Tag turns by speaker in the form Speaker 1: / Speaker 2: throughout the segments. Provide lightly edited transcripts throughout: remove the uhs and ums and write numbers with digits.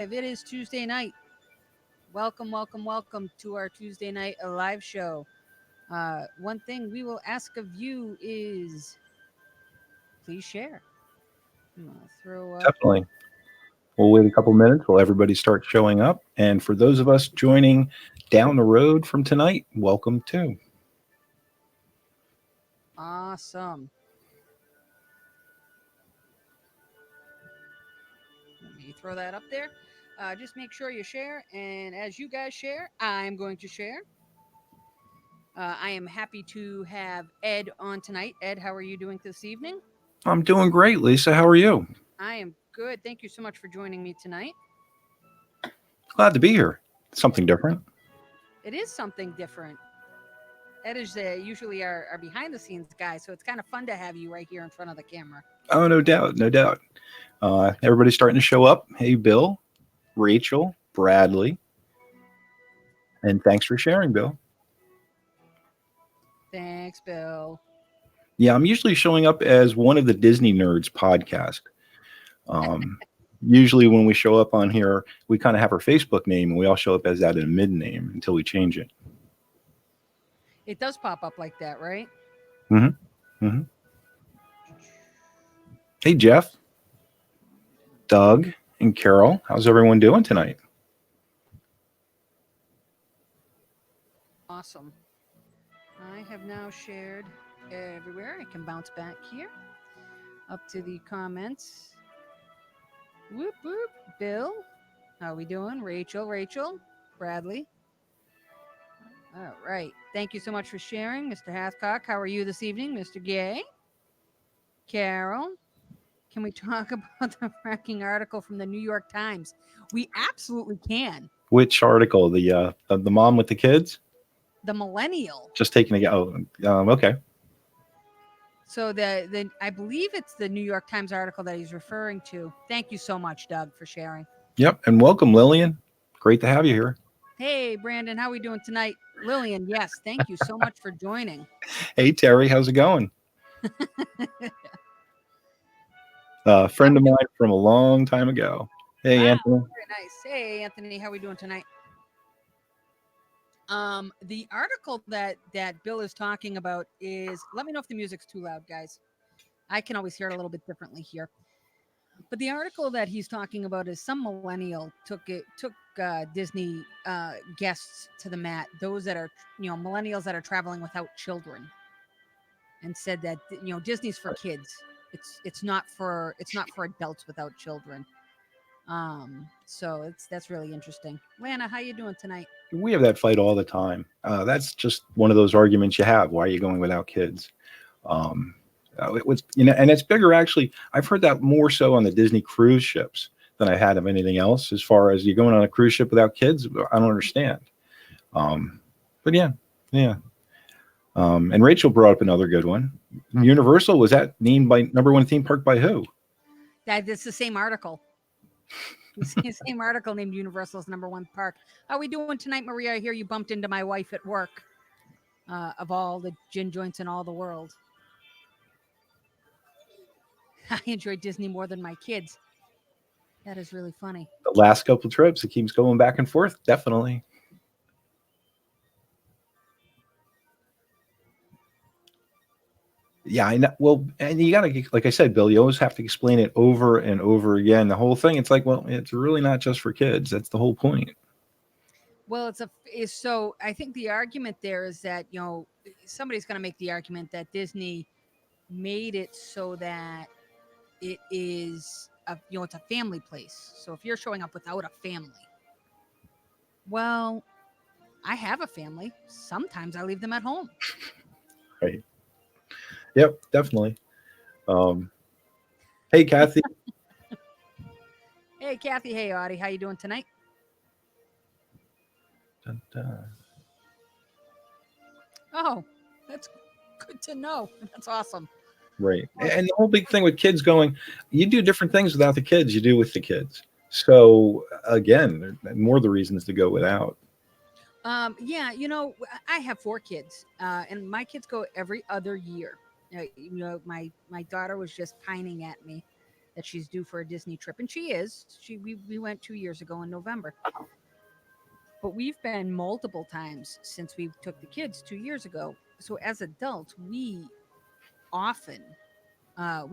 Speaker 1: It is Tuesday night. Welcome, welcome, welcome to our Tuesday night live show. One thing we will ask of you is please share. I'm gonna throw up.
Speaker 2: Definitely. We'll wait a couple minutes while everybody starts showing up. And for those of us joining down the road from tonight, welcome too.
Speaker 1: Awesome. Let me throw that up there. Just make sure you share. And as you guys share, I'm going to share. I am happy to have Ed on tonight. Ed, how are you doing this evening?
Speaker 2: I'm doing great, Lisa. How are you?
Speaker 1: I am good. Thank you so much for joining me tonight.
Speaker 2: Glad to be here. Something different.
Speaker 1: It is something different. Ed is usually our behind the scenes guy, so it's kind of fun to have you right here in front of the camera.
Speaker 2: Oh, no doubt. No doubt. Everybody's starting to show up. Hey, Bill, Rachel, Bradley. And thanks for sharing, Bill.
Speaker 1: Thanks, Bill.
Speaker 2: Yeah, I'm usually showing up as one of the Disney Nerds podcast. Um, Usually when we show up on here, we kind of have our Facebook name and we all show up as that in a mid name until we change it.
Speaker 1: It does pop up like that, right?
Speaker 2: hmm hmm Hey, Jeff, Doug, and Carol. How's everyone doing tonight?
Speaker 1: Awesome. I have now shared everywhere. I can bounce back here up to the comments. Whoop whoop. Bill, how we doing? Rachel, Bradley. All right. Thank you so much for sharing, Mr. Hathcock. How are you this evening, Mr. Gay? Carol, can we talk about the fracking article from the New York Times? We absolutely can.
Speaker 2: Which article? The mom with the kids
Speaker 1: The millennial.
Speaker 2: just taking a okay.
Speaker 1: So the I believe it's the New York Times article that he's referring to. Thank you so much, Doug, for sharing.
Speaker 2: Yep, and welcome, Lillian. Great to have you here.
Speaker 1: Hey, Brandon, how are we doing tonight? Lillian, yes, thank you so much for joining.
Speaker 2: Hey, Terry, how's it going? A
Speaker 1: How
Speaker 2: friend
Speaker 1: we
Speaker 2: of
Speaker 1: doing?
Speaker 2: mine from a long time ago. Hey,
Speaker 1: Wow,
Speaker 2: Anthony.
Speaker 1: very nice. Hey, Anthony, how are we doing tonight? The article that Bill is talking about is. Let me know if the music's too loud, guys. I can always hear it a little bit differently here. But the article that he's talking about is some millennial took Disney guests to the mat, those that are millennials that are traveling without children, and said that Disney's for kids. It's not for adults without children. So that's really interesting. Lana, how you doing tonight?
Speaker 2: We have that fight all the time. That's just one of those arguments you have. Why are you going without kids? Um, it was, and it's bigger actually. I've heard that more so on the Disney cruise ships than I had of anything else. As far as you going on a cruise ship without kids, I don't understand. Um, but yeah, yeah. And Rachel brought up another good one. Universal, was that named by number one theme park by who?
Speaker 1: That's the same article. Same article named Universal's number one park. How are we doing tonight, Maria? I hear you bumped into my wife at work. Of all the gin joints in all the world, I enjoy Disney more than my kids. That is really funny.
Speaker 2: The last couple trips, it keeps going back and forth. Definitely. Yeah, I know. Well, and you gotta, like I said, Bill, you always have to explain it over and over again. The whole thing, it's like, well, it's really not just for kids. That's the whole point.
Speaker 1: Well, so I think the argument there is that somebody's going to make the argument that Disney made it so that it's a family place. So if you're showing up without a family, well, I have a family. Sometimes I leave them at home.
Speaker 2: Right. Yep, definitely. Um, hey, Kathy.
Speaker 1: Hey, Kathy. Hey, Audie. How you doing tonight?
Speaker 2: Dun, dun.
Speaker 1: Oh, that's good to know. That's awesome.
Speaker 2: Right.
Speaker 1: Awesome.
Speaker 2: And the whole big thing with kids going, you do different things without the kids you do with the kids. So again, more the reasons to go without.
Speaker 1: Yeah, I have 4 kids, and my kids go every other year. My daughter was just pining at me. that she's due for a Disney trip, and she is. We went 2 years ago in November, but we've been multiple times since we took the kids 2 years ago. So as adults, often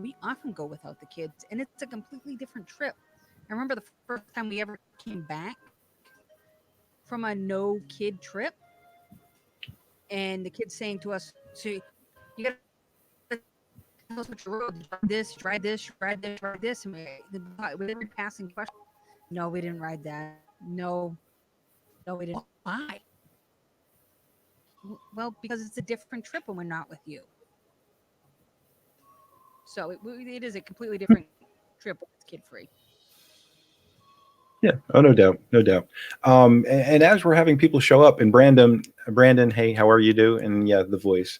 Speaker 1: we often go without the kids, and it's a completely different trip. I remember the first time we ever came back from a no kid trip, and the kids saying to us, "So you got to tell us what you rode. Try this, try this, try this." And with every passing question, no, we didn't ride that. No, we didn't. Why? Well, because it's a different trip when we're not with you. So it is a completely different trip. It's kid free.
Speaker 2: Yeah. Oh, no doubt. No doubt. And as we're having people show up, and Brandon, hey, how are you doing? And yeah, the voice.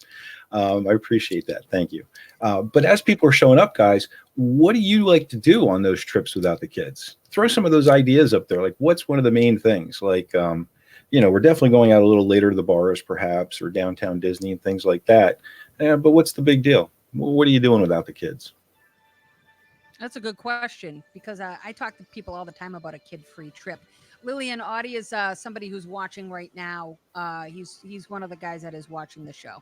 Speaker 2: I appreciate that. Thank you. But as people are showing up, guys, what do you like to do on those trips without the kids? Throw some of those ideas up there. Like, what's one of the main things? Like, we're definitely going out a little later to the bars, perhaps, or downtown Disney and things like that. But what's the big deal? What are you doing without the kids?
Speaker 1: That's a good question, because I talk to people all the time about a kid-free trip. Lillian Audie is somebody who's watching right now. He's one of the guys that is watching the show.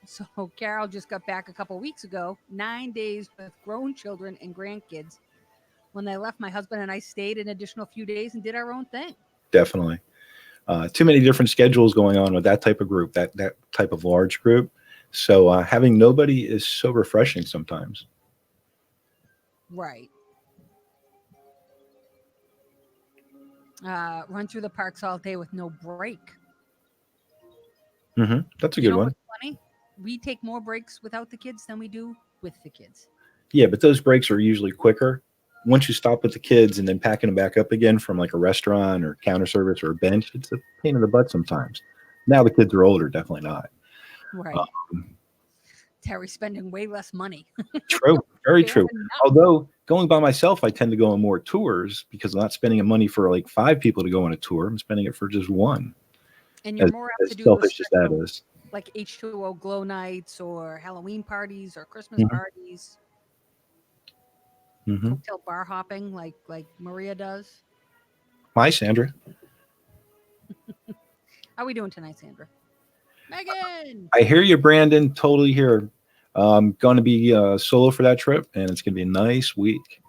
Speaker 1: So Carol just got back a couple weeks ago, 9 days with grown children and grandkids. When they left, my husband and I stayed an additional few days and did our own thing.
Speaker 2: Definitely. Too many different schedules going on with that type of group, that type of large group. So having nobody is so refreshing sometimes.
Speaker 1: Right. Run through the parks all day with no break.
Speaker 2: Mm-hmm. That's a good one.
Speaker 1: What's funny? We take more breaks without the kids than we do with the kids.
Speaker 2: Yeah, but those breaks are usually quicker. Once you stop with the kids and then packing them back up again from like a restaurant or counter service or a bench, it's a pain in the butt sometimes. Now the kids are older, definitely not.
Speaker 1: Right. Terry's spending way less money.
Speaker 2: True. Very true. Although going by myself, I tend to go on more tours because I'm not spending money for like 5 people to go on a tour. I'm spending it for just one.
Speaker 1: And you're more apt to do
Speaker 2: selfish as that is.
Speaker 1: Like H2O glow nights or Halloween parties or Christmas parties. Hotel bar hopping like Maria does.
Speaker 2: Hi, Sandra.
Speaker 1: How are we doing tonight, Sandra? Megan!
Speaker 2: I hear you, Brandon. Totally here. I'm going to be solo for that trip, and it's going to be a nice week.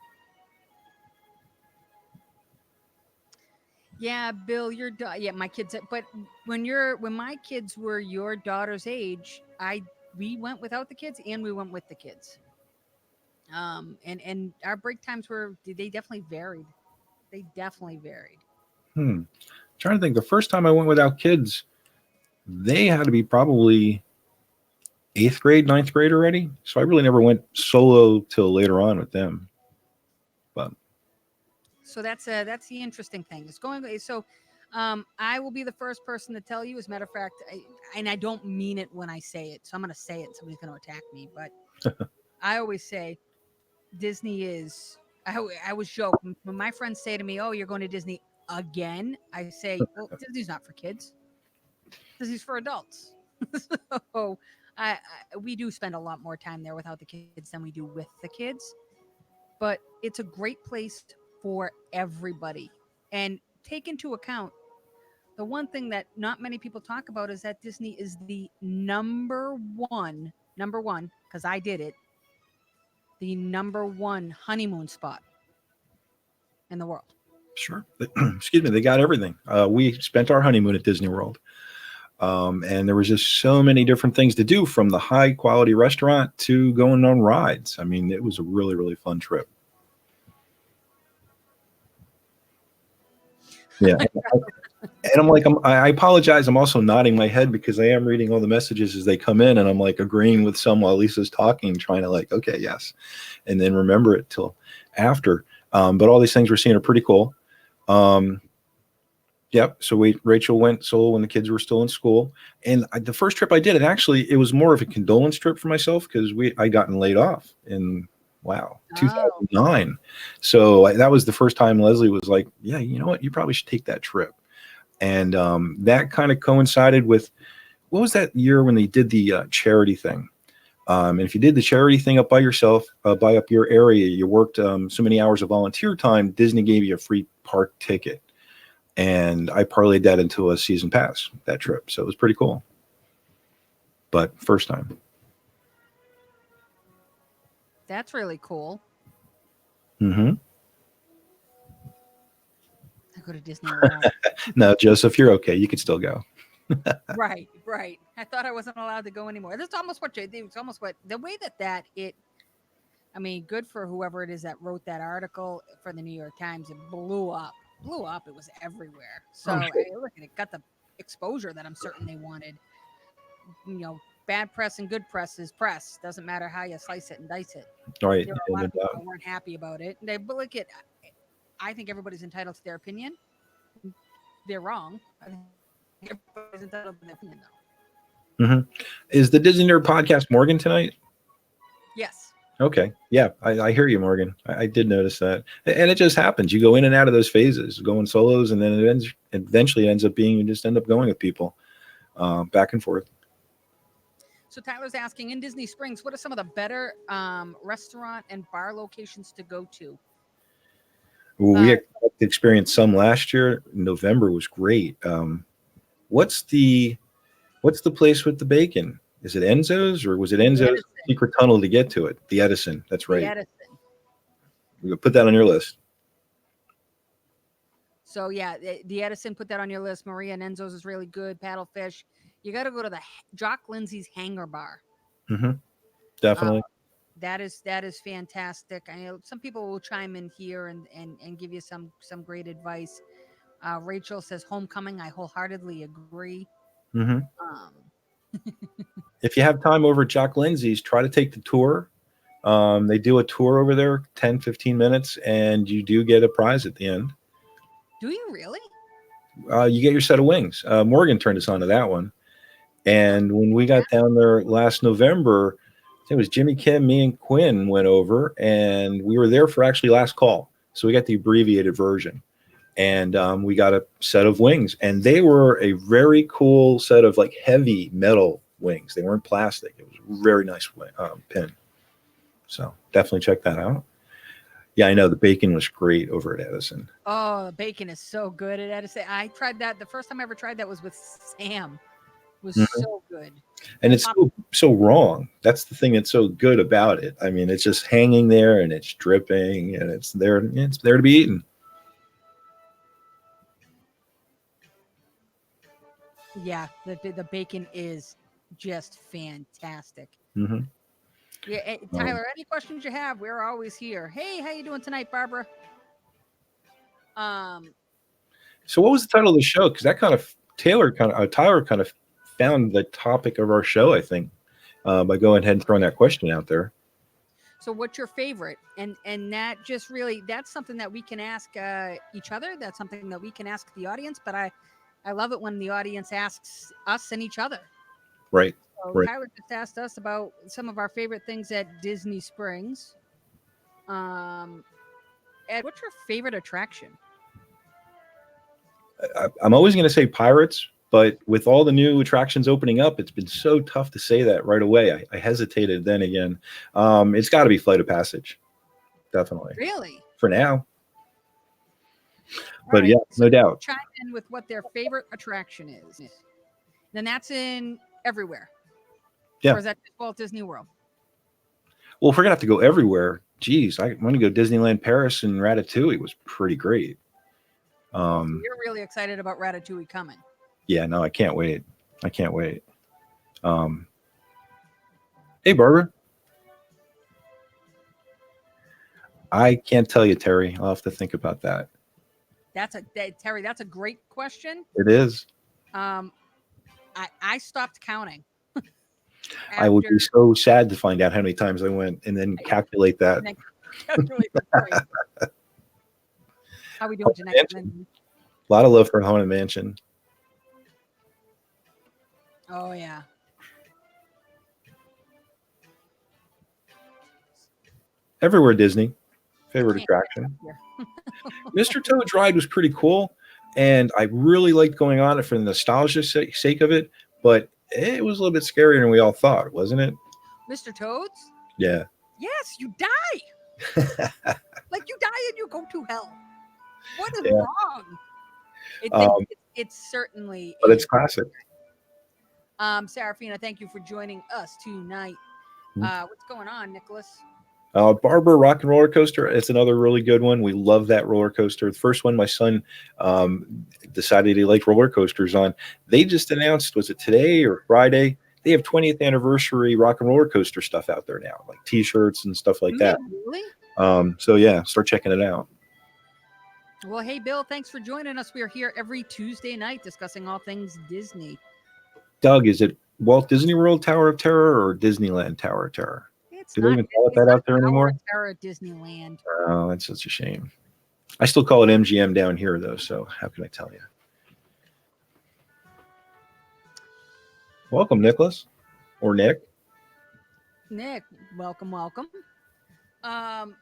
Speaker 1: Yeah, Bill, my kids. But when my kids were your daughter's age, we went without the kids and we went with the kids. And our break times they definitely varied.
Speaker 2: Trying to think. The first time I went without kids, they had to be probably 8th grade, 9th grade already. So I really never went solo till later on with them. But
Speaker 1: so that's the interesting thing. I will be the first person to tell you. As a matter of fact, I don't mean it when I say it, so I'm going to say it. Somebody's going to attack me, but I always say Disney is. I always joke when my friends say to me, "Oh, you're going to Disney again?" I say, "Well, Disney's not for kids. Disney's for adults." So we do spend a lot more time there without the kids than we do with the kids, but it's a great place for everybody. And take into account the one thing that not many people talk about is that Disney is the number one, because I did it, the number one honeymoon spot in the world.
Speaker 2: Sure. Excuse me. They got everything. We spent our honeymoon at Disney World. And there was just so many different things to do, from the high quality restaurant to going on rides. I mean, it was a really, really fun trip. Yeah. And I'm like, I apologize. I'm also nodding my head because I am reading all the messages as they come in, and I'm like agreeing with some while Lisa's talking, trying to like, okay, yes. And then remember it till after. But all these things we're seeing are pretty cool. Yep. So Rachel went solo when the kids were still in school. And the first trip I did, it was more of a condolence trip for myself because I gotten laid off in 2009. So that was the first time Leslie was like, yeah, you know what? You probably should take that trip. And that kind of coincided with, what was that year when they did the charity thing? And if you did the charity thing up by yourself, by up your area, you worked so many hours of volunteer time, Disney gave you a free park ticket. And I parlayed that into a season pass that trip. So it was pretty cool. But first time.
Speaker 1: That's really cool.
Speaker 2: Mm-hmm.
Speaker 1: I go to Disney a lot.
Speaker 2: No, Joseph, you're okay. You could still go.
Speaker 1: Right. I thought I wasn't allowed to go anymore. That's almost what it's almost what the way that it. I mean, good for whoever it is that wrote that article for the New York Times. It blew up. It was everywhere. So
Speaker 2: Oh, shit.
Speaker 1: look, it got the exposure that I'm certain they wanted. You know, bad press and good press is press. Doesn't matter how you slice it and dice it.
Speaker 2: All right.
Speaker 1: There were a lot of people who weren't happy about it. But look at, I think everybody's entitled to their opinion. They're wrong. I think everybody's entitled to their opinion, though.
Speaker 2: Mm-hmm. Is the Disney Nerd podcast Morgan tonight?
Speaker 1: Yes.
Speaker 2: Okay. Yeah, I hear you, Morgan. I did notice that. And it just happens. You go in and out of those phases, going solos, and then eventually it ends up being you just end up going with people back and forth.
Speaker 1: So Tyler's asking, in Disney Springs, what are some of the better restaurant and bar locations to go to?
Speaker 2: We experienced some last year. November was great. What's the place with the bacon? Is it Enzo's or was it Enzo's secret tunnel to get to it? The Edison. That's right.
Speaker 1: The Edison.
Speaker 2: We could put that on your list.
Speaker 1: So yeah, the Edison, put that on your list. Maria and Enzo's is really good. Paddlefish. You got to go to the Jock Lindsay's Hangar Bar.
Speaker 2: Mm-hmm. Definitely.
Speaker 1: That is fantastic. I know some people will chime in here and give you some great advice. Rachel says Homecoming. I wholeheartedly agree.
Speaker 2: Mm-hmm. If you have time over at Jock Lindsay's, try to take the tour. They do a tour over there, 10, 15 minutes, and you do get a prize at the end.
Speaker 1: Do you really?
Speaker 2: You get your set of wings. Morgan turned us on to that one. And when we got down there last November, I think it was Jimmy Kim, me, and Quinn went over, and we were there for actually last call. So we got the abbreviated version. And we got a set of wings. And they were a very cool set of like heavy metal wings. They weren't plastic. It was a very nice pin. So definitely check that out. Yeah, I know the bacon was great over at Edison.
Speaker 1: Oh, the bacon is so good at Edison. I tried that. The first time I ever tried that was with Sam. It was so good.
Speaker 2: And it's so wrong. That's the thing that's so good about it. I mean, it's just hanging there and it's dripping and it's there to be eaten.
Speaker 1: Yeah, the bacon is just fantastic.
Speaker 2: Mm-hmm.
Speaker 1: Yeah, Tyler, any questions you have, we're always here. Hey, how you doing tonight, Barbara?
Speaker 2: So what was the title of the show? Because that Tyler kind of found the topic of our show, I think, by going ahead and throwing that question out there.
Speaker 1: So what's your favorite? And that just really, that's something that we can ask each other. That's something that we can ask the audience. But I love it when the audience asks us and each other.
Speaker 2: Right.
Speaker 1: So
Speaker 2: right.
Speaker 1: Tyler just asked us about some of our favorite things at Disney Springs. Ed, what's your favorite attraction?
Speaker 2: I'm always going to say Pirates, but with all the new attractions opening up, it's been so tough to say that right away. I hesitated then again. It's got to be Flight of Passage. Definitely.
Speaker 1: Really?
Speaker 2: For now.
Speaker 1: All
Speaker 2: but
Speaker 1: right.
Speaker 2: yeah, no doubt.
Speaker 1: Chime in with what their favorite attraction is. Then that's in everywhere.
Speaker 2: Yeah.
Speaker 1: Or is that Walt Disney World?
Speaker 2: Well, if we're going to have to go everywhere, geez, I want to go Disneyland Paris, and Ratatouille was pretty great.
Speaker 1: So you're really excited about Ratatouille coming.
Speaker 2: Yeah, no, I can't wait. Hey, Barbara. I can't tell you, Terry. I'll have to think about that.
Speaker 1: Terry, that's a great question.
Speaker 2: It is.
Speaker 1: I stopped counting.
Speaker 2: I would be so sad to find out how many times I went and then calculate that.
Speaker 1: How we doing tonight?
Speaker 2: A lot of love for Haunted Mansion.
Speaker 1: Oh, yeah.
Speaker 2: Everywhere Disney. Favorite attraction. Mr. Toad's ride was pretty cool, and I really liked going on it for the nostalgia sake of it, but it was a little bit scarier than we all thought, wasn't it?
Speaker 1: Mr. Toads?
Speaker 2: Yeah.
Speaker 1: Yes, you die. Like you die and you go to hell. What is
Speaker 2: Yeah.
Speaker 1: wrong?
Speaker 2: Um,
Speaker 1: It's certainly
Speaker 2: but
Speaker 1: a
Speaker 2: it's classic.
Speaker 1: Serafina, thank you for joining us tonight.
Speaker 2: Mhm.
Speaker 1: What's going on, Nicholas?
Speaker 2: Barber Rock and Roller Coaster. It's another really good one. We love that roller coaster. The first one my son decided he liked roller coasters on. They just announced, was it today or Friday? They have 20th anniversary rock and roller coaster stuff out there now, like T-shirts and stuff like
Speaker 1: Do they
Speaker 2: that.
Speaker 1: really?
Speaker 2: So yeah, start checking it out.
Speaker 1: Well, hey, Bill, thanks for joining us. We are here every Tuesday night discussing all things Disney.
Speaker 2: Doug, is it Walt Disney World Tower of Terror or Disneyland Tower of Terror?
Speaker 1: It's
Speaker 2: Do they
Speaker 1: not,
Speaker 2: even call it
Speaker 1: it's
Speaker 2: that
Speaker 1: not
Speaker 2: out there
Speaker 1: Tower
Speaker 2: anymore?
Speaker 1: of Terror at Disneyland.
Speaker 2: Oh, that's such a shame. I still call it MGM down here, though, so how can I tell you? Welcome, Nicholas. Or Nick.
Speaker 1: Nick, welcome. Um,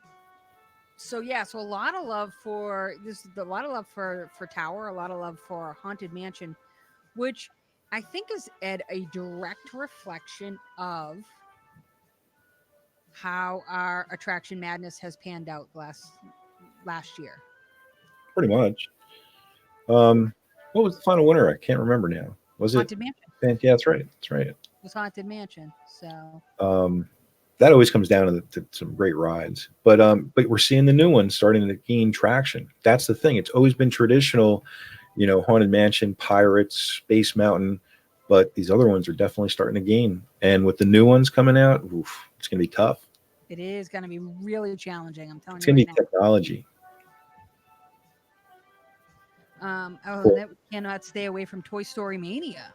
Speaker 1: so yeah, so a lot of love for this, a lot of love for Tower, a lot of love for Haunted Mansion, which I think is Ed a direct reflection of how our Attraction Madness has panned out last year.
Speaker 2: Pretty much. What was the final winner? I can't remember now. Was it?
Speaker 1: Haunted Mansion.
Speaker 2: Yeah, that's right. That's right.
Speaker 1: It was Haunted Mansion. So
Speaker 2: That always comes down to some great rides. But we're seeing the new ones starting to gain traction. That's the thing. It's always been traditional, Haunted Mansion, Pirates, Space Mountain, but these other ones are definitely starting to gain. And with the new ones coming out, oof, it's going to be tough.
Speaker 1: it is going to be really challenging. I'm telling
Speaker 2: It's
Speaker 1: you
Speaker 2: going to
Speaker 1: right
Speaker 2: be technology.
Speaker 1: now. Oh,
Speaker 2: Cool.
Speaker 1: and we cannot stay away from Toy Story Mania.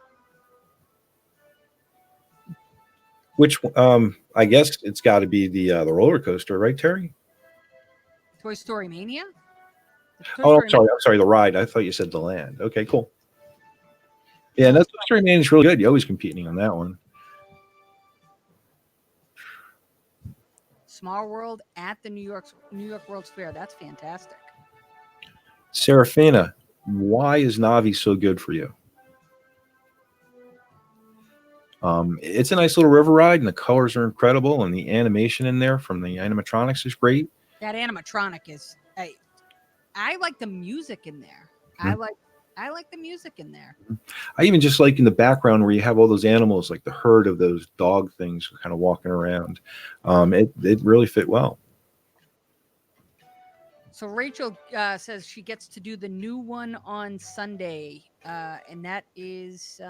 Speaker 2: Which I guess it's got to be the roller coaster, right, Terry?
Speaker 1: Toy Story Mania. Toy
Speaker 2: Oh,
Speaker 1: Story
Speaker 2: I'm sorry, the ride. I thought you said the land. Okay, cool. Yeah,
Speaker 1: No,
Speaker 2: no, Toy Story Mania is really good. You're always competing on that one.
Speaker 1: Small World at the New York World's Fair. That's fantastic.
Speaker 2: Serafina, why is Navi so good for you? It's a nice little river ride, and the colors are incredible, and the animation in there from the animatronics is great.
Speaker 1: That animatronic is. I like the music in there.
Speaker 2: Mhm.
Speaker 1: I like the music in there.
Speaker 2: I even just like in the background where you have all those animals, like the herd of those dog things, kind of walking around. It really fit well.
Speaker 1: So Rachel says she gets to do the new one on Sunday, and that is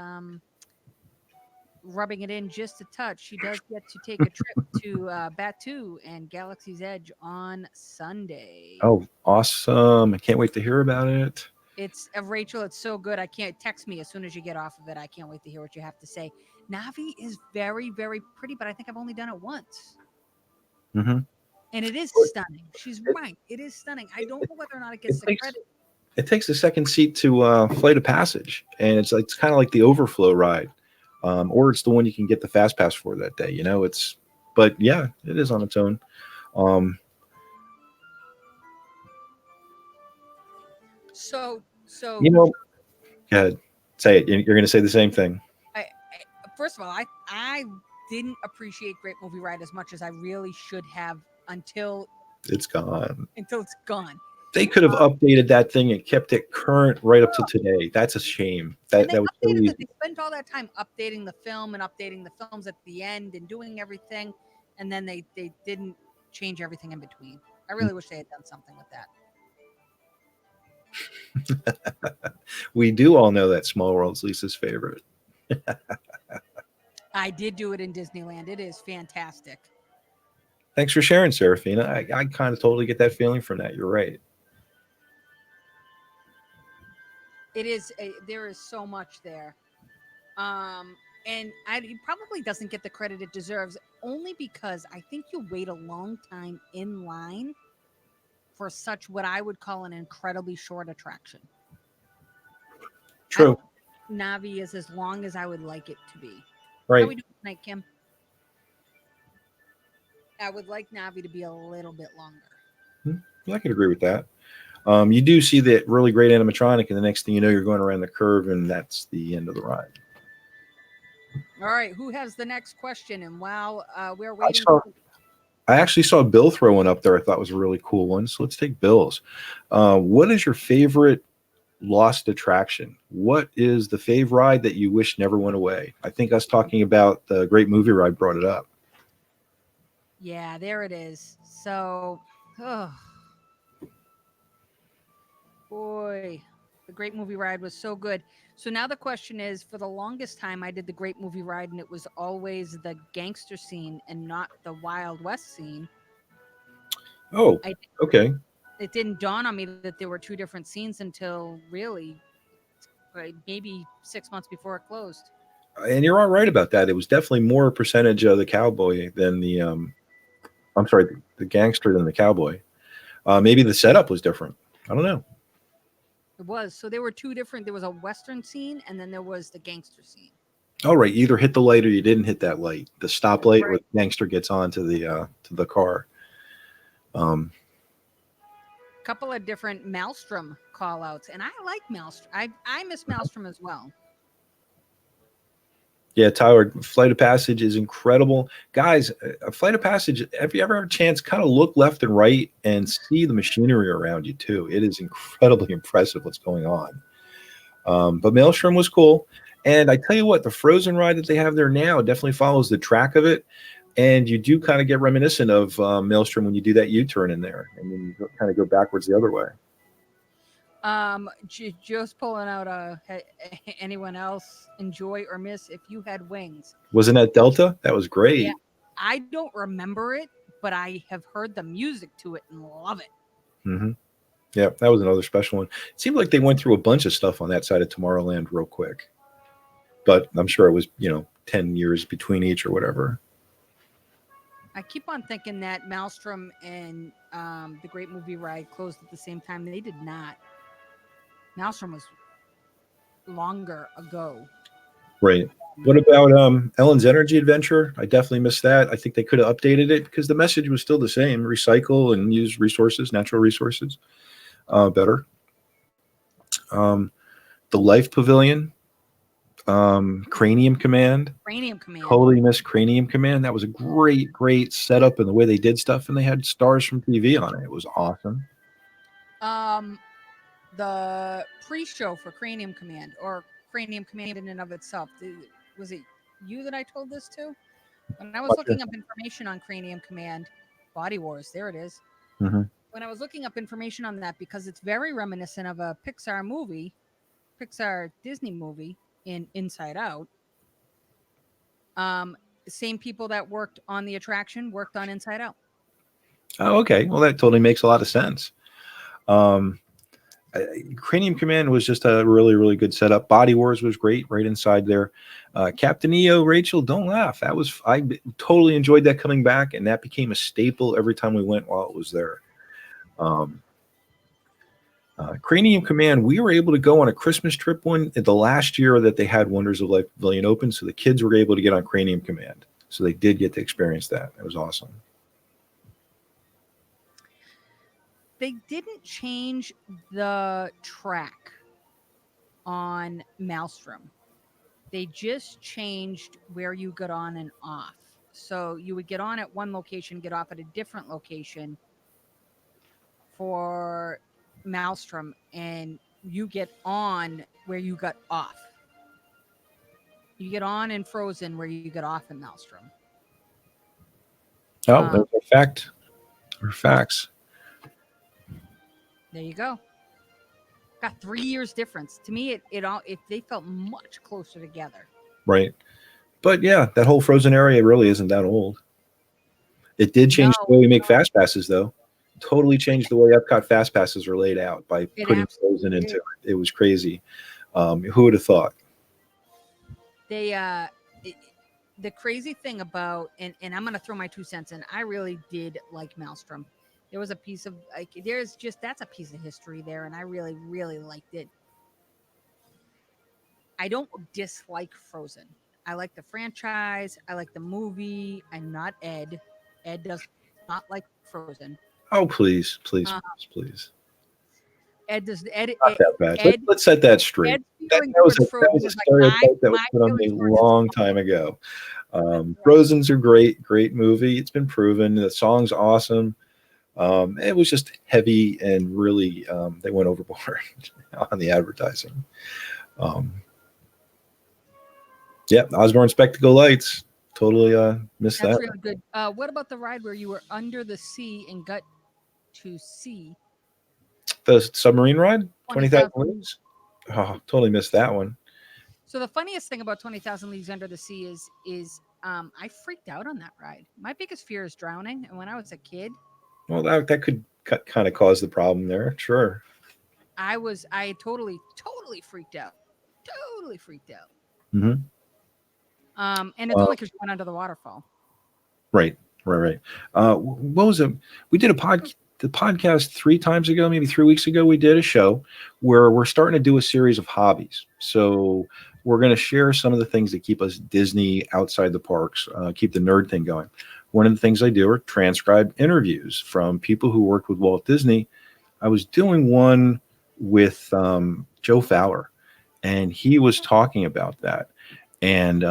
Speaker 1: rubbing it in just a touch. She does get to take a trip to Batu and Galaxy's Edge on Sunday.
Speaker 2: Oh, awesome! I can't wait to hear about it.
Speaker 1: It's Rachel. It's so good. I can't text me as soon as you get off of it. I can't wait to hear what you have to say. Navi is very, very pretty, but I think I've only done it once.
Speaker 2: Mm-hmm.
Speaker 1: And it is stunning. She's right. It is stunning. I don't know whether or not it gets the credit.
Speaker 2: It takes the second seat to Flight of Passage, and it's kind of like the overflow ride, or it's the one you can get the fast pass for that day. But yeah, it is on its own.
Speaker 1: So
Speaker 2: go ahead, say it. You're going to say the same thing.
Speaker 1: First of all, I didn't appreciate Great Movie Ride as much as I really should have until
Speaker 2: it's gone. They could have updated that thing and kept it current right up to today. That's a shame. That was so easy.
Speaker 1: They spent all that time updating the film and updating the films at the end and doing everything, and then they didn't change everything in between. I really wish they had done something with
Speaker 2: that. We do all know that Small World's Lisa's favorite.
Speaker 1: I did do it in Disneyland. It is fantastic.
Speaker 2: Thanks for sharing, Serafina. I kind of totally get that feeling from that. You're right.
Speaker 1: It is. There is so much there. And it probably doesn't get the credit it deserves, only because I think you wait a long time in line for such what I would call an incredibly short attraction.
Speaker 2: True.
Speaker 1: Navi is as long as I would like it to be.
Speaker 2: Right.
Speaker 1: How we doing tonight, Kim? I would like Navi to be a little bit longer.
Speaker 2: I can agree with that. You do see that really great animatronic, and the next thing you know, you're going around the curve, and that's the end of the ride.
Speaker 1: All right, who has the next question? And while we're
Speaker 2: I
Speaker 1: waiting,
Speaker 2: saw. I actually saw Bill throw one up there. I thought was a really cool one. So let's take Bill's. What is your favorite lost attraction? What is the fave ride that you wish never went away? I think us talking about the Great Movie Ride brought it up.
Speaker 1: yeah, there it is. So, oh boy, the Great Movie Ride was so good. So now the question is, for the longest time, I did the Great Movie Ride, and it was always the gangster scene and not the Wild West scene.
Speaker 2: Oh,
Speaker 1: I
Speaker 2: okay.
Speaker 1: It didn't dawn on me that there were two different scenes until really maybe 6 months before it closed.
Speaker 2: And you're all right about that. It was definitely more a percentage of the cowboy than the I'm sorry, the gangster than the cowboy. Maybe the setup was different. I don't know.
Speaker 1: It was. So there were two different. There was a Western scene, and then there was the gangster scene.
Speaker 2: All right, you either hit the light or you didn't hit that light. The stoplight where
Speaker 1: Right.
Speaker 2: the gangster gets onto the car. Um,
Speaker 1: Couple of different Maelstrom call outs, and I like Maelstrom. I miss Maelstrom as well.
Speaker 2: yeah, Tyler, Flight of Passage is incredible, guys. A Flight of Passage. If you ever have a chance, kind of look left and right and see the machinery around you too. It is incredibly impressive what's going on. But Maelstrom was cool. And I tell you what, the Frozen ride that they have there now definitely follows the track of it. And you do kind of get reminiscent of Maelstrom when you do that U-turn in there. And then you kind of go backwards the other way.
Speaker 1: Just pulling out anyone else enjoy or miss If You Had Wings.
Speaker 2: Wasn't that Delta? That was great.
Speaker 1: Yeah, I don't remember it, but I have heard the music to it and love it.
Speaker 2: Mm-hmm. Yeah, that was another special one. It seemed like they went through a bunch of stuff on that side of Tomorrowland real quick. But I'm sure it was, 10 years between each or whatever.
Speaker 1: I keep on thinking that Maelstrom and the Great Movie Ride closed at the same time. They did not. Maelstrom was longer ago.
Speaker 2: Right. What about Ellen's Energy Adventure? I definitely missed that. I think they could have updated it because the message was still the same: recycle and use resources, natural resources, better. The Life Pavilion, Cranium Command.
Speaker 1: Cranium Command.
Speaker 2: Totally missed Cranium Command. That was a great, great setup and the way they did stuff, and they had stars from TV on it. It was awesome.
Speaker 1: The pre-show for Cranium Command, or Cranium Command in and of itself. Was it you that I told this to? When I was looking up information on Cranium Command, Body Wars, there it is.
Speaker 2: Mm-hmm.
Speaker 1: When I was looking up information on that, because it's very reminiscent of a Pixar Disney movie in Inside Out. Same people that worked on the attraction worked on Inside Out.
Speaker 2: Oh, okay. Well, that totally makes a lot of sense. Cranium Command was just a really, really good setup. Body Wars was great right inside there. Captain EO, Rachel, don't laugh. I totally enjoyed that coming back, and that became a staple every time we went while it was there. Cranium Command, we were able to go on a Christmas trip one the last year that they had Wonders of Life Pavilion open, so the kids were able to get on Cranium Command. So they did get to experience that. It was awesome.
Speaker 1: They didn't change the track on Maelstrom. They just changed where you got on and off. So you would get on at one location, get off at a different location for Maelstrom, and you get on where you got off. You get on in Frozen where you get off in Maelstrom.
Speaker 2: Oh, that's a fact. Or facts.
Speaker 1: There you go. Got 3 years difference. To me, they felt much closer together.
Speaker 2: Right. But yeah, that whole Frozen area really isn't that old. It did change the way we make fast passes, though. Totally changed the way Epcot fast passes are laid out by putting Frozen into it. It was crazy. Who would have thought?
Speaker 1: The crazy thing about, and I'm going to throw my 2 cents in, I really did like Maelstrom. There was a piece of, that's a piece of history there, and I really, really liked it. I don't dislike Frozen. I like the franchise. I like the movie. I'm not Ed. Ed does not like Frozen.
Speaker 2: Oh, please.
Speaker 1: Ed does. Ed.
Speaker 2: Not that bad.
Speaker 1: Ed.
Speaker 2: Let's set that straight.
Speaker 1: Ed's
Speaker 2: That,
Speaker 1: feelings
Speaker 2: that was
Speaker 1: towards
Speaker 2: a, that
Speaker 1: Frozen
Speaker 2: was a
Speaker 1: is like
Speaker 2: stereotype that was
Speaker 1: my
Speaker 2: put on me
Speaker 1: feelings
Speaker 2: a
Speaker 1: towards his
Speaker 2: long
Speaker 1: mom.
Speaker 2: time ago.
Speaker 1: Right.
Speaker 2: Frozen's a great movie. It's been proven. The song's awesome. It was just heavy and really they went overboard on the advertising. Yeah, Osborne Spectacle Lights. Totally missed
Speaker 1: That's
Speaker 2: that.
Speaker 1: really good. What about the ride where you were under the sea and got to see
Speaker 2: The submarine ride, 20,000
Speaker 1: 20,000
Speaker 2: Leagues. Oh, totally missed that one.
Speaker 1: So the funniest thing about 20,000 Leagues Under the Sea is I freaked out on that ride. My biggest fear is drowning, and when I was a kid,
Speaker 2: Well, that could kind of cause the problem there. Sure.
Speaker 1: I totally freaked out. Totally freaked out.
Speaker 2: Mm-hmm.
Speaker 1: And it's only because you went under the waterfall.
Speaker 2: Right. What was it? We did the podcast 3 times ago, maybe 3 weeks ago. We did a show where we're starting to do a series of hobbies. So we're going to share some of the things that keep us Disney outside the parks, keep the nerd thing going. One of the things I do are transcribe interviews from people who worked with Walt Disney. I was doing one with Joe Fowler, and he was talking about that. And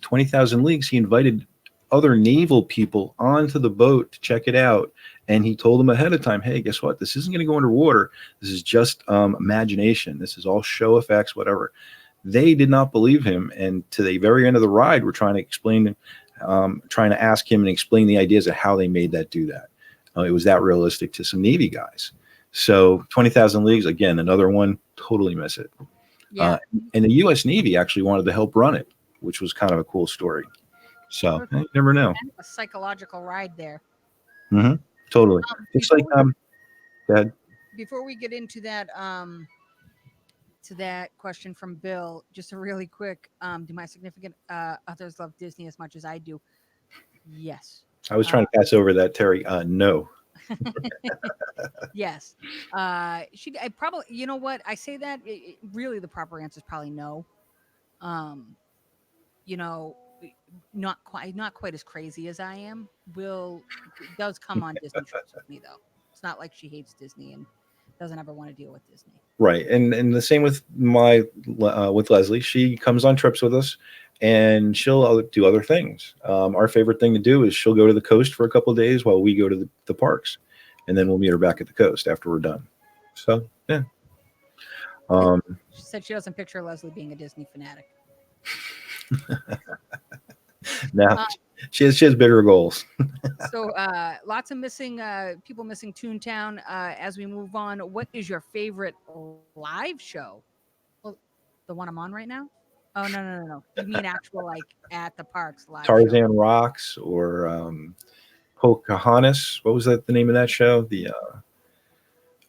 Speaker 2: 20,000 Leagues, he invited other naval people onto the boat to check it out. And he told them ahead of time, hey, guess what? This isn't going to go underwater. This is just imagination. This is all show effects, whatever. They did not believe him. And to the very end of the ride, we're trying to ask him and explain the ideas of how they made that do that. It was that realistic to some Navy guys. So 20,000 Leagues, again, another one, totally miss it.
Speaker 1: Yeah.
Speaker 2: And the U.S. Navy actually wanted to help run it, which was kind of a cool story. So you never know.
Speaker 1: Kind of a psychological ride there.
Speaker 2: Mm-hmm. Totally. It's like go ahead.
Speaker 1: Before we get into that to that question from Bill, just a really quick, do my significant others love Disney as much as I do? Yes.
Speaker 2: I was trying to pass over that, Terry. No.
Speaker 1: Yes. I probably, you know what? I say that really the proper answer is probably no. You know, not quite as crazy as I am. Does come on Disney trips with me though. It's not like she hates Disney and doesn't ever want to deal with Disney.
Speaker 2: Right. And the same with with Leslie. She comes on trips with us and she'll do other things. Our favorite thing to do is she'll go to the coast for a couple of days while we go to the parks, and then we'll meet her back at the coast after we're done. So yeah.
Speaker 1: She said she doesn't picture Leslie being a Disney fanatic.
Speaker 2: Now she has bigger goals.
Speaker 1: So lots of people missing Toontown. As we move on, what is your favorite live show? Well, the one I'm on right now? Oh no. You mean actual like at the parks live
Speaker 2: Tarzan
Speaker 1: show?
Speaker 2: Rocks or Pocahontas. What was that? The name of that show? The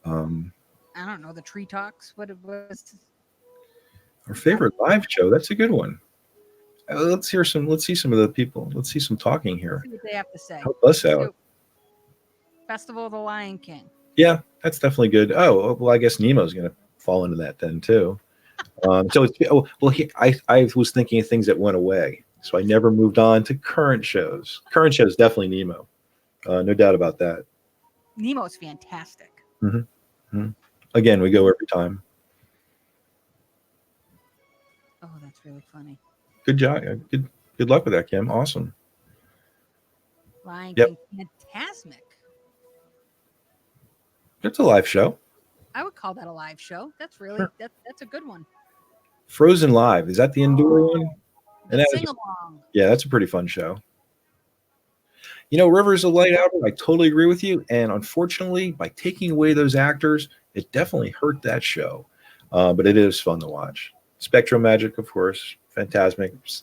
Speaker 1: I don't know. The Tree Talks. What it was?
Speaker 2: our favorite live show. That's a good one. Let's see some of the people. Let's see some talking here.
Speaker 1: See what they have to say.
Speaker 2: Help us out.
Speaker 1: Festival of the Lion King.
Speaker 2: Yeah, that's definitely good. Oh, well, I guess Nemo's going to fall into that then too. So it's I was thinking of things that went away, so I never moved on to current shows. Current shows definitely Nemo, no doubt about that.
Speaker 1: Nemo's fantastic.
Speaker 2: Mm-hmm. Mm-hmm. Again, we go every time.
Speaker 1: Oh, that's really funny.
Speaker 2: Good job. Good luck with that, Kim. Awesome.
Speaker 1: Lion King, fantastic.
Speaker 2: It's a live show.
Speaker 1: I would call that a live show. That's really that's a good one.
Speaker 2: Frozen Live, is that the indoor one? And
Speaker 1: Sing along.
Speaker 2: Yeah, that's a pretty fun show. You know, Rivers of Light Albert, I totally agree with you. And unfortunately, by taking away those actors, it definitely hurt that show. But it is fun to watch. Spectrum Magic, of course, Fantasmic.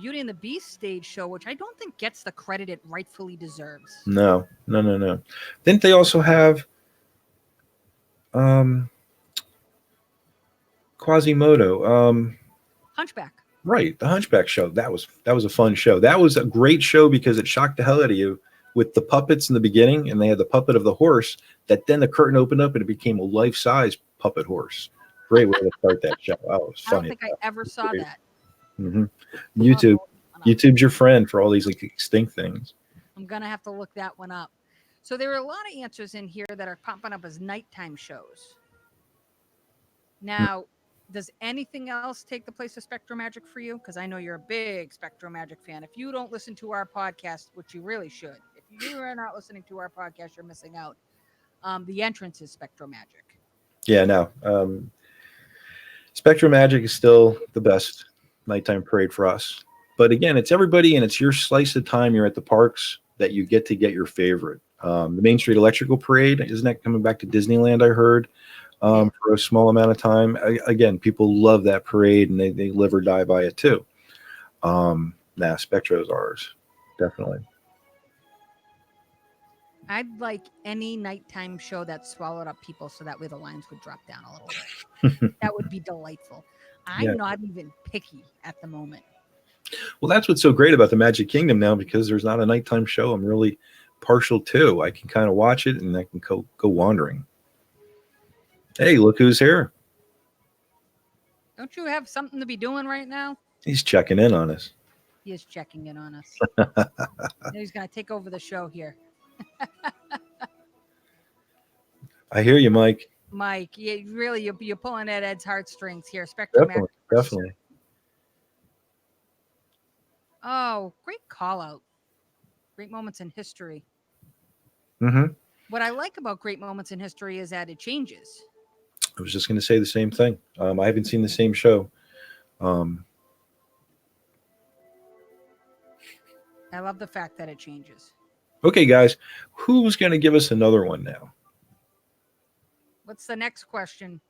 Speaker 1: Beauty and the Beast stage show, which I don't think gets the credit it rightfully deserves.
Speaker 2: No. Didn't they also have Quasimodo?
Speaker 1: Hunchback.
Speaker 2: Right, the Hunchback show. That was a fun show. That was a great show because it shocked the hell out of you with the puppets in the beginning, and they had the puppet of the horse. That then the curtain opened up and it became a life-size puppet horse. Great way to start that show. Oh, it was funny.
Speaker 1: I don't think I ever saw that.
Speaker 2: Mm-hmm. YouTube's your friend for all these like extinct things.
Speaker 1: I'm gonna have to look that one up. So there are a lot of answers in here that are popping up as nighttime shows. Now, does anything else take the place of Spectro Magic for you? Because I know you're a big Spectro Magic fan. If you don't listen to our podcast, which you really should, if you are not listening to our podcast, you're missing out. The entrance is Spectro Magic.
Speaker 2: Yeah, no. Spectrum Magic is still the best nighttime parade for us. But again, it's everybody and it's your slice of time you're at the parks that you get to get your favorite. The Main Street Electrical Parade, isn't that coming back to Disneyland, I heard, for a small amount of time? Again, people love that parade and they live or die by it too. Spectro's ours, definitely.
Speaker 1: I'd like any nighttime show that swallowed up people so that way the lines would drop down a little bit. That would be delightful. I'm not even picky at the moment.
Speaker 2: Well, that's what's so great about the Magic Kingdom now, because there's not a nighttime show I'm really partial to. I can kind of watch it and I can go wandering. Hey, look who's here.
Speaker 1: Don't you have something to be doing right now?
Speaker 2: He's checking in on us.
Speaker 1: He is checking in on us. He's going to take over the show here.
Speaker 2: I hear you, Mike.
Speaker 1: Mike, you're pulling at Ed's heartstrings here. Spectrum
Speaker 2: Definitely.
Speaker 1: Oh, great call out. Great moments in history.
Speaker 2: Mm-hmm.
Speaker 1: What I like about great moments in history is that it changes.
Speaker 2: I was just going to say the same thing. I haven't seen the same show.
Speaker 1: I love the fact that it changes.
Speaker 2: Okay, guys, who's going to give us another one now?
Speaker 1: What's the next question?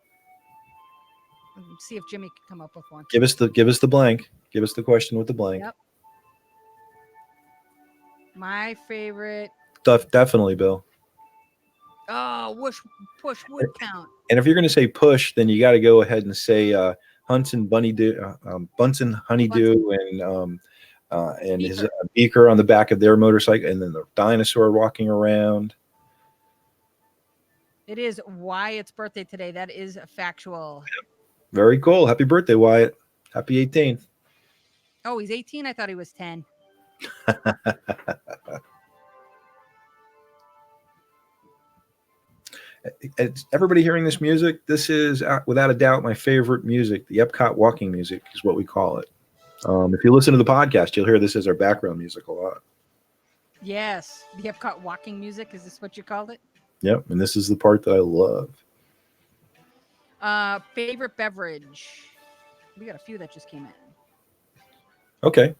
Speaker 1: Let's see if Jimmy can come up with one.
Speaker 2: Give us the blank. Give us the question with the blank.
Speaker 1: Yep. My favorite.
Speaker 2: Definitely, Bill.
Speaker 1: Oh, push would count.
Speaker 2: And if you're going to say push, then you got to go ahead and say Bunsen Honeydew, and his Beaker on the back of their motorcycle, and then the dinosaur walking around.
Speaker 1: It is Wyatt's birthday today. That is factual.
Speaker 2: Very cool. Happy birthday, Wyatt. Happy 18th.
Speaker 1: Oh, he's 18? I thought he was 10.
Speaker 2: Everybody hearing this music, this is without a doubt my favorite music. The Epcot walking music is what we call it. If you listen to the podcast, you'll hear this as our background music a lot.
Speaker 1: Yes, the Epcot walking music. Is this what you called it?
Speaker 2: Yep, and this is the part that I love.
Speaker 1: Favorite beverage. We got a few that just came in.
Speaker 2: Okay.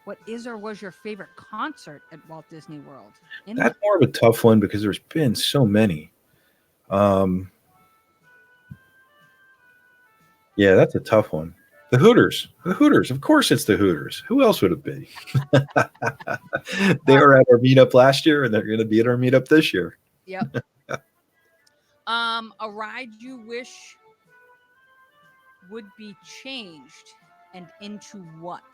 Speaker 1: What is or was your favorite concert at Walt Disney World?
Speaker 2: That's more of a tough one because there's been so many. Yeah, that's a tough one. The Hooters. Of course it's the Hooters. Who else would it be? They were at our meetup last year, and they're going to be at our meetup this year.
Speaker 1: Yep. A ride you wish would be changed and into what?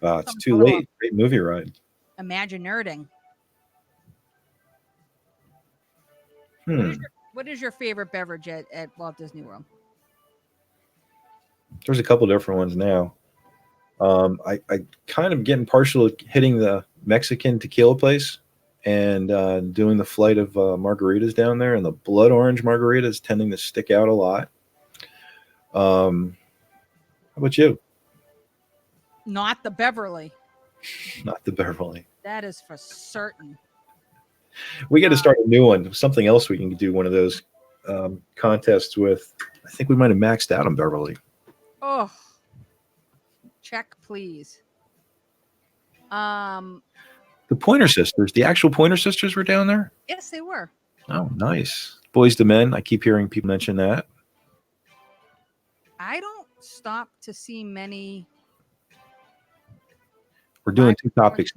Speaker 2: It's too late. Great movie ride.
Speaker 1: Imaginerding. What is your favorite beverage at Walt Disney World?
Speaker 2: There's a couple different ones now. I kind of getting partial to hitting the Mexican tequila place and doing the flight of margaritas down there, and the blood orange margarita is tending to stick out a lot. How about you?
Speaker 1: Not the Beverly.
Speaker 2: Not the Beverly.
Speaker 1: That is for certain.
Speaker 2: We got to start a new one. Something else we can do one of those contests with. I think we might have maxed out on Beverly.
Speaker 1: Oh, check, please.
Speaker 2: The Pointer Sisters, the actual Pointer Sisters were down there?
Speaker 1: Yes, they were.
Speaker 2: Oh, nice. Boys to Men. I keep hearing people mention that.
Speaker 1: I don't stop to see many.
Speaker 2: We're doing two topics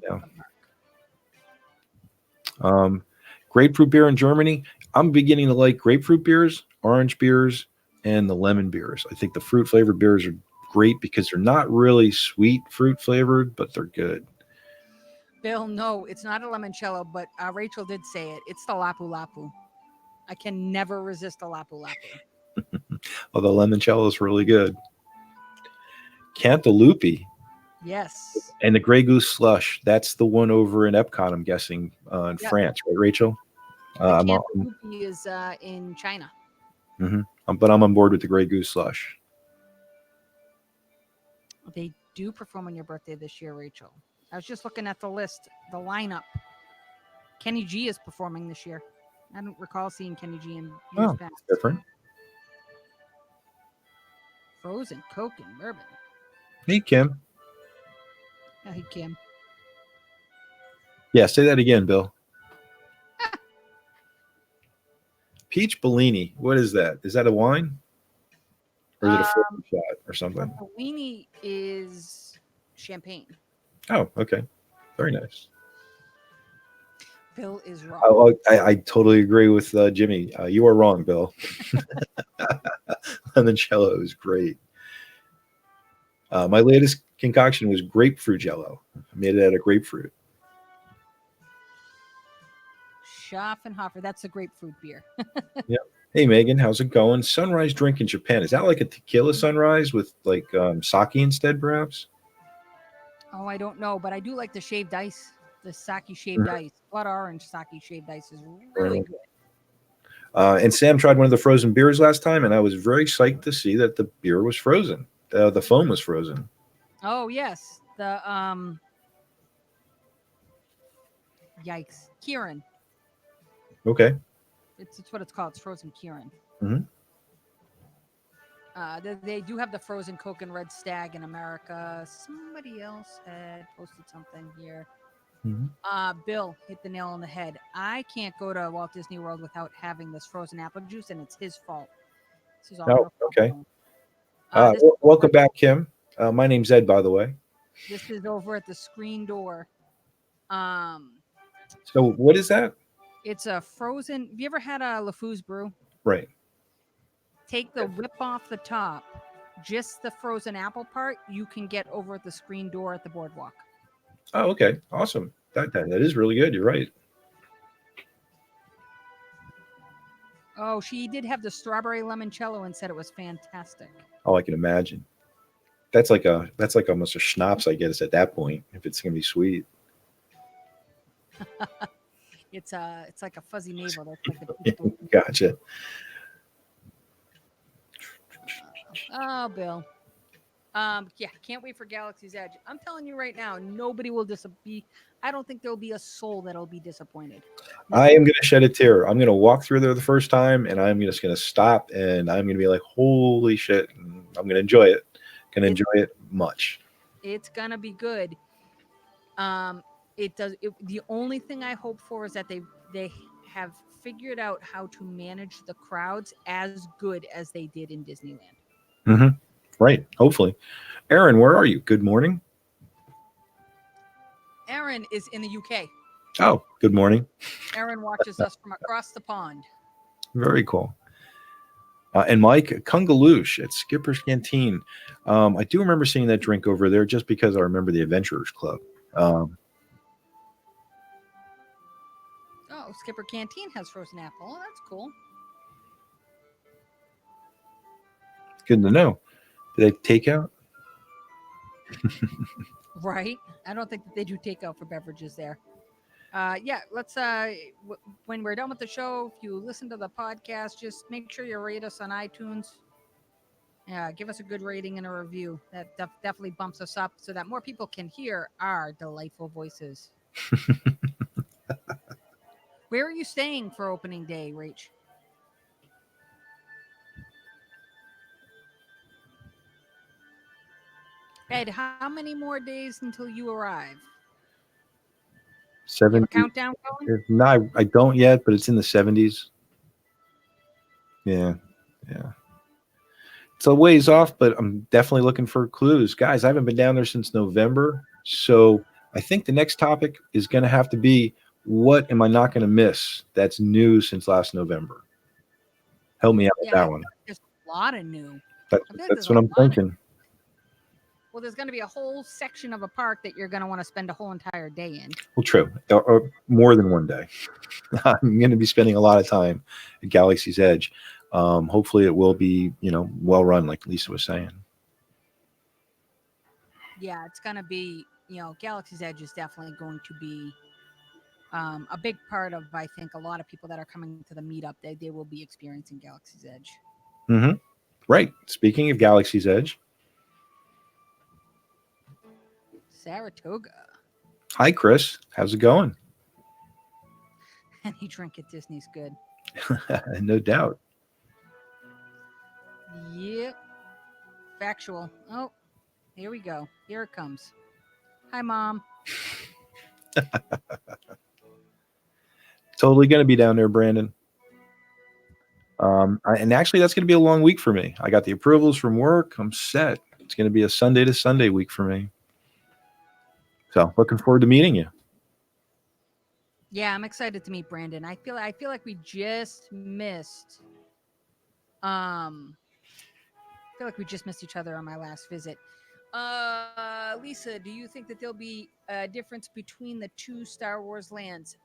Speaker 2: now. Grapefruit beer in Germany. I'm beginning to like grapefruit beers, orange beers, and the lemon beers. I think the fruit flavored beers are great because they're not really sweet fruit flavored, but they're good.
Speaker 1: Bill, no, it's not a limoncello, but Rachel did say it. It's the Lapu Lapu. I can never resist a Lapu Lapu.
Speaker 2: Oh, the limoncello is really good. Cantaloupe.
Speaker 1: Yes.
Speaker 2: And the Grey Goose slush, that's the one over in Epcot, I'm guessing, in
Speaker 1: Yep.
Speaker 2: France, right, Rachel?
Speaker 1: The
Speaker 2: I'm,
Speaker 1: Camp Ruby is in China.
Speaker 2: but I'm on board with the Grey Goose slush.
Speaker 1: They do perform on your birthday this year, Rachel. I was just looking at the list, the lineup. Kenny G is performing this year. I don't recall seeing Kenny G in years
Speaker 2: Oh,
Speaker 1: past.
Speaker 2: different.
Speaker 1: Frozen Coke and bourbon.
Speaker 2: Hey, Kim.
Speaker 1: Hey, Kim.
Speaker 2: Yeah, say that again, Bill. Peach Bellini. What is that? Is that a wine? Or is it a flavor shot or something?
Speaker 1: Bellini is champagne.
Speaker 2: Oh, okay. Very nice.
Speaker 1: Bill is wrong.
Speaker 2: I totally agree with Jimmy. You are wrong, Bill. Limoncello is great. My latest concoction was grapefruit jello. I made it out of grapefruit.
Speaker 1: Schaffenhofer. That's a grapefruit beer.
Speaker 2: Yep. Hey, Megan, how's it going? Sunrise drink in Japan. Is that like a tequila sunrise with like sake instead, perhaps?
Speaker 1: Oh, I don't know, but I do like the shaved ice. The sake shaved ice. Blood orange sake shaved ice is really good.
Speaker 2: And Sam tried one of the frozen beers last time, and I was very psyched to see that the beer was frozen. The foam was frozen.
Speaker 1: Oh, yes. The yikes. Kirin.
Speaker 2: Okay.
Speaker 1: It's what it's called. It's frozen Kirin.
Speaker 2: Mhm.
Speaker 1: They do have the frozen Coke and Red Stag in America. Somebody else had posted something here. Bill hit the nail on the head. I can't go to Walt Disney World without having this frozen apple juice, and it's his fault. This is all
Speaker 2: Oh,
Speaker 1: okay.
Speaker 2: Welcome back, Kim. My name's Ed, by the way.
Speaker 1: This is over at the screen door.
Speaker 2: So what is that?
Speaker 1: It's a frozen. Have you ever had a LeFou's brew?
Speaker 2: Right.
Speaker 1: Take the whip off the top, just the frozen apple part. You can get over at the screen door at the boardwalk.
Speaker 2: Oh, okay. Awesome. That is really good. You're right.
Speaker 1: Oh, she did have the strawberry limoncello and said it was fantastic.
Speaker 2: Oh, I can imagine. That's like almost a schnapps, I guess, at that point, if it's gonna be sweet.
Speaker 1: It's like a fuzzy navel. That's like
Speaker 2: Gotcha.
Speaker 1: Oh, Bill. Yeah, can't wait for Galaxy's Edge. I'm telling you right now, nobody will be. I don't think there'll be a soul that'll be disappointed.
Speaker 2: I am going to shed a tear. I'm going to walk through there the first time, and I'm just going to stop, and I'm going to be like, "Holy shit!" And I'm going to enjoy it. Going to enjoy it much.
Speaker 1: It's gonna be good. It does. The only thing I hope for is that they have figured out how to manage the crowds as good as they did in Disneyland.
Speaker 2: Mm-hmm. Right. Hopefully. Aaron, where are you? Good morning.
Speaker 1: Aaron is in the UK.
Speaker 2: Oh, good morning.
Speaker 1: Aaron watches us from across the pond.
Speaker 2: Very cool. And Mike, Kungaloosh at Skipper's Canteen. I do remember seeing that drink over there just because I remember the Adventurers Club.
Speaker 1: Oh, Skipper Canteen has frozen apple. Oh, that's cool.
Speaker 2: Good to know. Do they take out?
Speaker 1: Right. I don't think that they do takeout for beverages there. Yeah, let's when we're done with the show, if you listen to the podcast, just make sure you rate us on iTunes. Yeah, give us a good rating and a review. That definitely bumps us up so that more people can hear our delightful voices. Where are you staying for opening day, Rach? Ed, how many more days until you arrive?
Speaker 2: 70.
Speaker 1: You have a countdown going?
Speaker 2: No, I don't yet, but it's in the 70s. Yeah. It's a ways off, but I'm definitely looking for clues. Guys, I haven't been down there since November. So I think the next topic is going to have to be, what am I not going to miss that's new since last November? Help me out with that one.
Speaker 1: There's a lot of new.
Speaker 2: That's what I'm thinking.
Speaker 1: Well, there's going to be a whole section of a park that you're going to want to spend a whole entire day in.
Speaker 2: Well, true. Or more than one day. I'm going to be spending a lot of time at Galaxy's Edge. Hopefully it will be, well run, like Lisa was saying.
Speaker 1: yeah, it's going to be, Galaxy's Edge is definitely going to be a big part of, I think, a lot of people that are coming to the meetup. They will be experiencing Galaxy's Edge.
Speaker 2: Mm-hmm. Right. Speaking of Galaxy's Edge,
Speaker 1: Saratoga.
Speaker 2: hi Chris, how's it going?
Speaker 1: Any drink at Disney's good.
Speaker 2: No doubt.
Speaker 1: Yep. Factual. Oh, here we go. Here it comes. Hi, Mom.
Speaker 2: Totally going to be down there, Brandon. And actually, that's going to be a long week for me. I got the approvals from work. I'm set. It's going to be a Sunday to Sunday week for me. So looking forward to meeting you.
Speaker 1: Yeah, I'm excited to meet Brandon. I feel like we just missed. I feel like we just missed each other on my last visit. Lisa, do you think that there'll be a difference between the two Star Wars lands?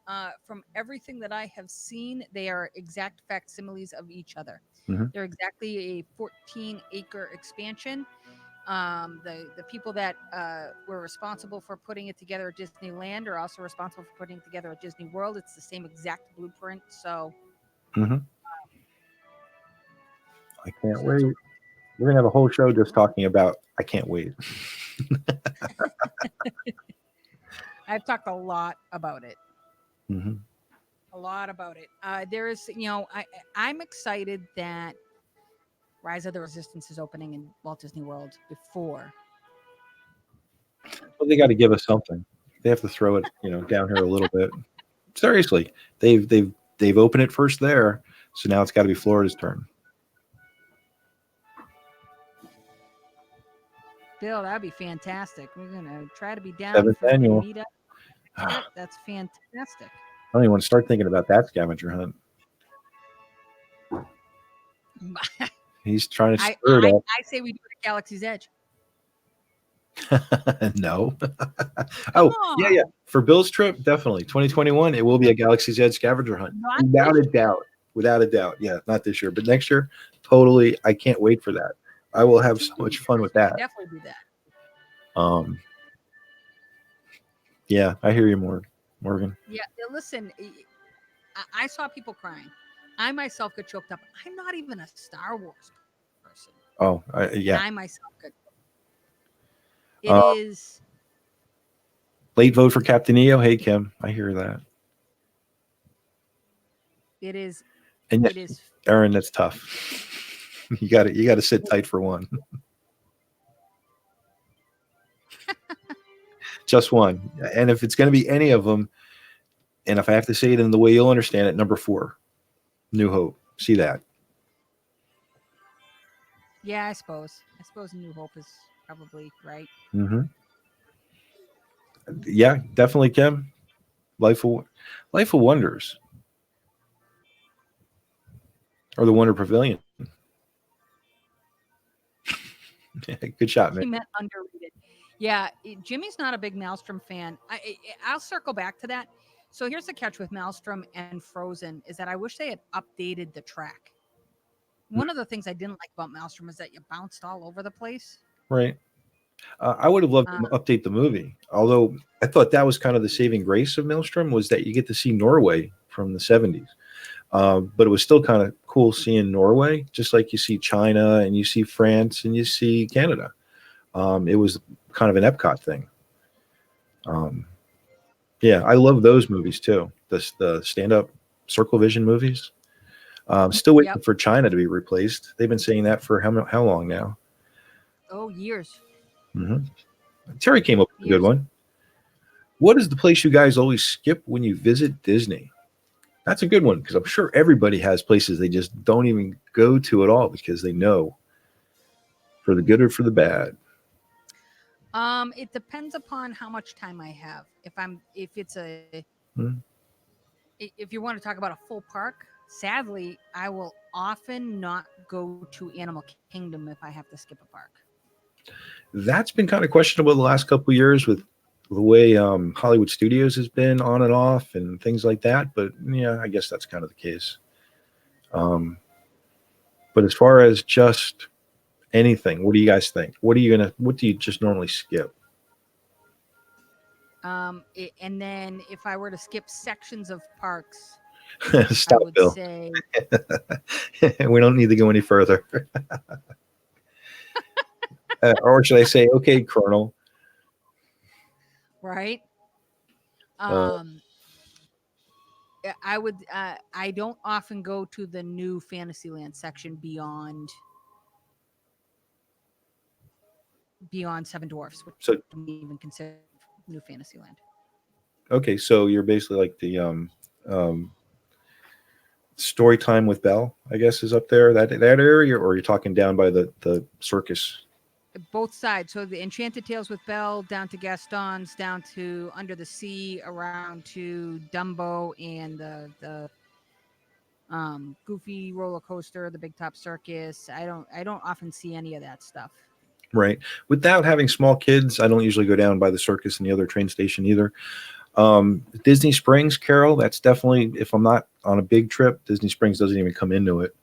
Speaker 1: From everything that I have seen, they are exact facsimiles of each other.
Speaker 2: Mhm.
Speaker 1: They're exactly a 14-acre expansion. The people that were responsible for putting it together at Disneyland are also responsible for putting it together at Disney World. It's the same exact blueprint. So
Speaker 2: Mhm. I can't
Speaker 1: So
Speaker 2: wait. We're going to have a whole show just talking about I can't wait.
Speaker 1: I've talked a lot about it.
Speaker 2: Mhm.
Speaker 1: A lot about it. There is, I'm excited that Rise of the Resistance is opening in Walt Disney World before.
Speaker 2: Well, they got to give us something. They have to throw it, down here a little bit. Seriously, they've opened it first there, so now it's got to be Florida's turn.
Speaker 1: Bill, that'd be fantastic. We're gonna try to be down
Speaker 2: 7th
Speaker 1: for the
Speaker 2: annual.
Speaker 1: meetup.
Speaker 2: I
Speaker 1: That's fantastic.
Speaker 2: don't even want to start thinking about that scavenger hunt. He's trying to
Speaker 1: I,
Speaker 2: stir
Speaker 1: I
Speaker 2: it
Speaker 1: I say we do it at Galaxy's Edge.
Speaker 2: up. No.
Speaker 1: Come
Speaker 2: Yeah.
Speaker 1: on.
Speaker 2: For Bill's trip, definitely. 2021, it will be a Galaxy's Edge scavenger hunt.
Speaker 1: Not
Speaker 2: Without
Speaker 1: this
Speaker 2: a doubt. Without a doubt. Yeah, not this year, but next year, totally. I can't wait for that. I will have so much fun with
Speaker 1: We
Speaker 2: that.
Speaker 1: could definitely do that.
Speaker 2: Yeah, I hear you, Morgan.
Speaker 1: Yeah, listen, I saw people crying. I myself got choked up. I'm not even a Star Wars person.
Speaker 2: Oh,
Speaker 1: And
Speaker 2: yeah.
Speaker 1: I myself got. It
Speaker 2: Uh,
Speaker 1: is.
Speaker 2: Late vote for Captain EO. Hey, Kim, I hear that.
Speaker 1: It is.
Speaker 2: And
Speaker 1: It
Speaker 2: yes,
Speaker 1: is.
Speaker 2: Aaron, that's tough. You got to sit tight for one. Just one. And if it's going to be any of them, and if I have to say it in the way you'll understand it, number 4, New Hope. See that?
Speaker 1: Yeah, I suppose. New Hope is probably right.
Speaker 2: Mm-hmm. Yeah, definitely, Kim. Life of Wonders, or the Wonder Pavilion. Good shot,
Speaker 1: He
Speaker 2: man.
Speaker 1: meant underrated. Yeah, Jimmy's not a big Maelstrom fan. I'll circle back to that. So here's the catch with Maelstrom and Frozen is that I wish they had updated the track. One of the things I didn't like about Maelstrom is that you bounced all over the place.
Speaker 2: Right. I would have loved to update the movie, although I thought that was kind of the saving grace of Maelstrom was that you get to see Norway from the 70s. But it was still kind of cool seeing Norway, just like you see China and you see France and you see Canada. It was kind of an Epcot thing. Yeah, I love those movies too. The stand-up Circle Vision movies. Still waiting for China to be replaced. They've been saying that for how long now?
Speaker 1: Oh, years.
Speaker 2: Mm-hmm. Terry came up with a good one. What is the place you guys always skip when you visit Disney? That's a good one because I'm sure everybody has places they just don't even go to at all because they know for the good or for the bad.
Speaker 1: It depends upon how much time I have. If you want to talk about a full park, sadly, I will often not go to Animal Kingdom if I have to skip a park.
Speaker 2: That's been kind of questionable the last couple of years with the way Hollywood Studios has been on and off and things like that. But yeah, I guess that's kind of the case. But as far as just anything, what do you guys think? What do you just normally skip?
Speaker 1: And then if I were to skip sections of parks,
Speaker 2: Stop,
Speaker 1: I would
Speaker 2: Bill.
Speaker 1: say
Speaker 2: We don't need to go any further. Or should I say, okay, Colonel?
Speaker 1: right.
Speaker 2: Uh,
Speaker 1: I would. I don't often go to the new Fantasyland section beyond Seven Dwarfs, which
Speaker 2: so,
Speaker 1: I don't even consider new Fantasyland.
Speaker 2: okay, so you're basically like the story time with Belle, I guess, is up there, that area, or you're talking down by the circus?
Speaker 1: Both sides. So the Enchanted Tales with Belle, down to Gaston's, down to Under the Sea, around to Dumbo and the Goofy roller coaster, the Big Top Circus. I don't often see any of that stuff.
Speaker 2: Right. Without having small kids, I don't usually go down by the circus and the other train station either. Disney Springs, Carol, that's definitely, if I'm not on a big trip, Disney Springs doesn't even come into it.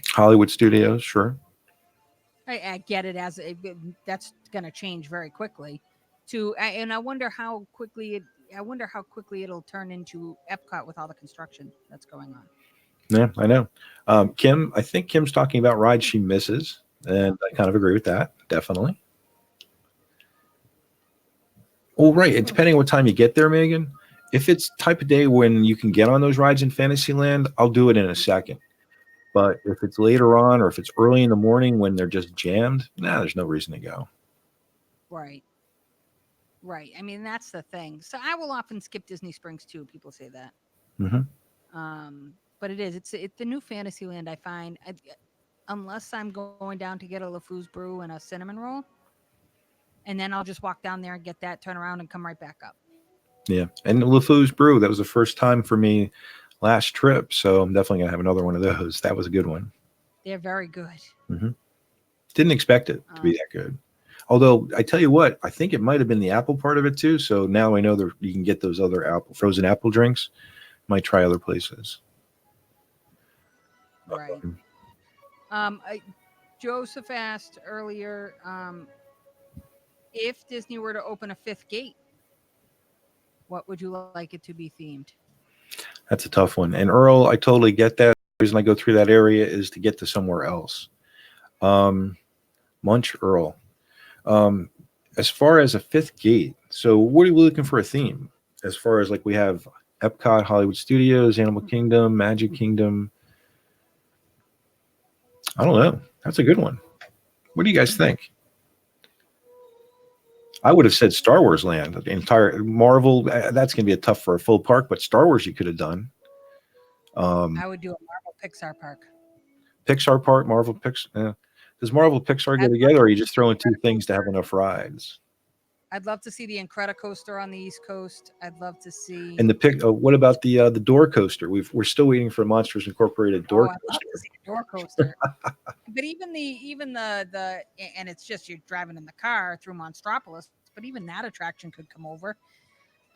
Speaker 2: Hollywood Studios, sure.
Speaker 1: I get it that's going to change very quickly. And I wonder how quickly it'll turn into Epcot with all the construction that's going on.
Speaker 2: Yeah, I know. I think Kim's talking about rides she misses, and I kind of agree with that, definitely. Oh, right. And depending on what time you get there, Megan, if it's type of day when you can get on those rides in Fantasyland, I'll do it in a second. But if it's later on or if it's early in the morning when they're just jammed, there's no reason to go.
Speaker 1: Right. Right. I mean, that's the thing. So I will often skip Disney Springs too. People say that. But it's the new Fantasyland. I find, unless I'm going down to get a LeFou's brew and a cinnamon roll, and then I'll just walk down there and get that, turn around, and come right back up.
Speaker 2: Yeah, and LeFou's brew, that was the first time for me last trip, so I'm definitely gonna have another one of those. That was a good one.
Speaker 1: They're very good.
Speaker 2: Didn't expect it to be that good. Although I tell you what, I think it might have been the apple part of it too. So now I know that you can get those other frozen apple drinks. Might try other places.
Speaker 1: Right. Joseph asked earlier, if Disney were to open a fifth gate, what would you like it to be themed?
Speaker 2: That's a tough one. And Earl, I totally get that. The reason I go through that area is to get to somewhere else. Munch Earl. As far as a fifth gate, so what are we looking for a theme? As far as like we have Epcot, Hollywood Studios, Animal Kingdom, Magic Kingdom. I don't know. That's a good one. What do you guys think? I would have said Star Wars Land, the entire Marvel. That's going to be tough for a full park, but Star Wars you could have done.
Speaker 1: I would do a Marvel Pixar park.
Speaker 2: Pixar park, Marvel Pixar. Does Marvel Pixar go together, or are you just throwing two things to have enough rides?
Speaker 1: I'd love to see the Incredicoaster on the East Coast. I'd love to see.
Speaker 2: And what about the door coaster? We're still waiting for Monsters Incorporated door coaster.
Speaker 1: I'd love to see the door coaster. But even the and it's just you're driving in the car through Monstropolis. But even that attraction could come over.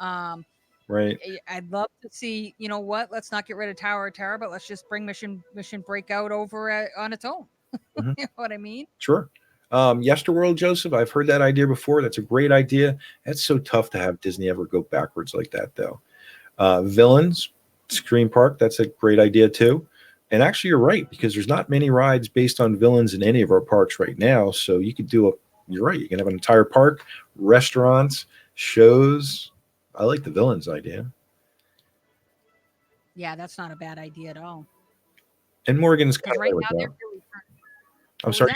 Speaker 2: Right.
Speaker 1: I'd love to see. You know what? Let's not get rid of Tower of Terror, but let's just bring Mission Breakout over on its own. You know what I mean?
Speaker 2: Sure. Yesterworld, Joseph, I've heard that idea before. That's a great idea. It's so tough to have Disney ever go backwards like that, though. Villains, Scream Park, that's a great idea, too. And actually, you're right, because there's not many rides based on villains in any of our parks right now. So you could you're right, you can have an entire park, restaurants, shows. I like the villains idea.
Speaker 1: Yeah, that's not a bad idea at all.
Speaker 2: And Morgan's kind of
Speaker 1: right now they're really
Speaker 2: I'm sorry.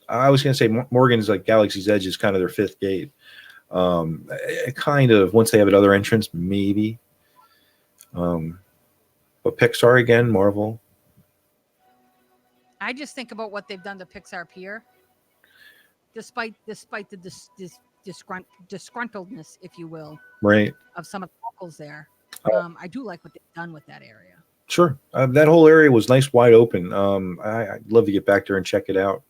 Speaker 2: I was going to say Morgan's like Galaxy's Edge is kind of their fifth gate. Kind of once they have another entrance, maybe. But Pixar again, Marvel.
Speaker 1: I just think about what they've done to Pixar Pier. Despite the disgruntledness, if you will,
Speaker 2: right,
Speaker 1: of some of the locals there, I do like what they've done with that area.
Speaker 2: Sure, that whole area was nice, wide open. I'd love to get back there and check it out.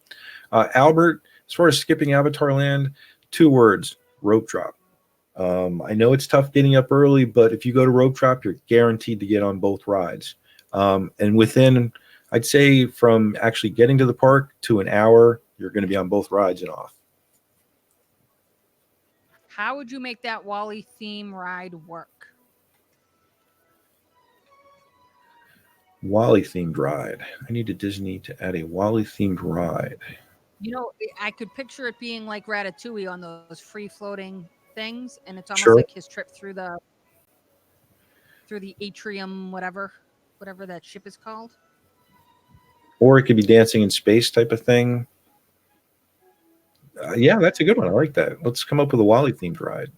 Speaker 2: Albert, as far as skipping Avatar Land, 2 words: rope drop. I know it's tough getting up early, but if you go to rope drop, you're guaranteed to get on both rides. And within, I'd say, from actually getting to the park to an hour, you're going to be on both rides and off.
Speaker 1: How would you make that Wally theme ride work?
Speaker 2: Wally themed ride. I need a Disney to add a Wally themed ride.
Speaker 1: You know, I could picture it being like Ratatouille on those free floating things, and it's almost
Speaker 2: Sure.
Speaker 1: like his trip through the atrium, whatever that ship is called.
Speaker 2: Or it could be dancing in space type of thing. Yeah, that's a good one. I like that. Let's come up with a Wally themed ride.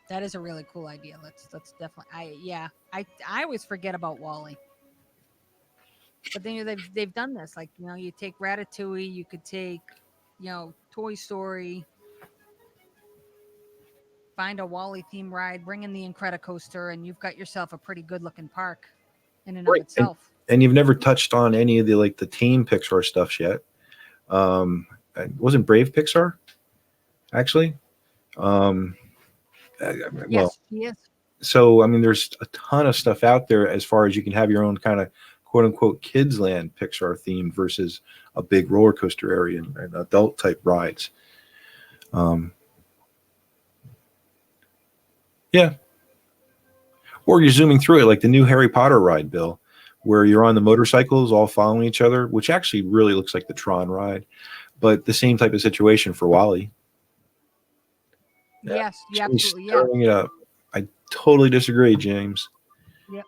Speaker 1: That is a really cool idea. Let's definitely. I always forget about Wally. But then they've done this. Like, you take Ratatouille, you could take, Toy Story, find a Wally theme ride, bring in the Incredicoaster, and you've got yourself a pretty good looking park in and of itself.
Speaker 2: And you've never touched on any of the team Pixar stuff yet. Wasn't Brave Pixar, actually?
Speaker 1: Yes, he is.
Speaker 2: So, I mean, there's a ton of stuff out there as far as you can have your own kind of quote unquote kids land Pixar theme versus a big roller coaster area and adult type rides. Yeah. Or you're zooming through it like the new Harry Potter ride, Bill, where you're on the motorcycles all following each other, which actually really looks like the Tron ride, but the same type of situation for Wally.
Speaker 1: Yes, you
Speaker 2: She's
Speaker 1: absolutely.
Speaker 2: stirring it up. I totally disagree, James.
Speaker 1: Yep.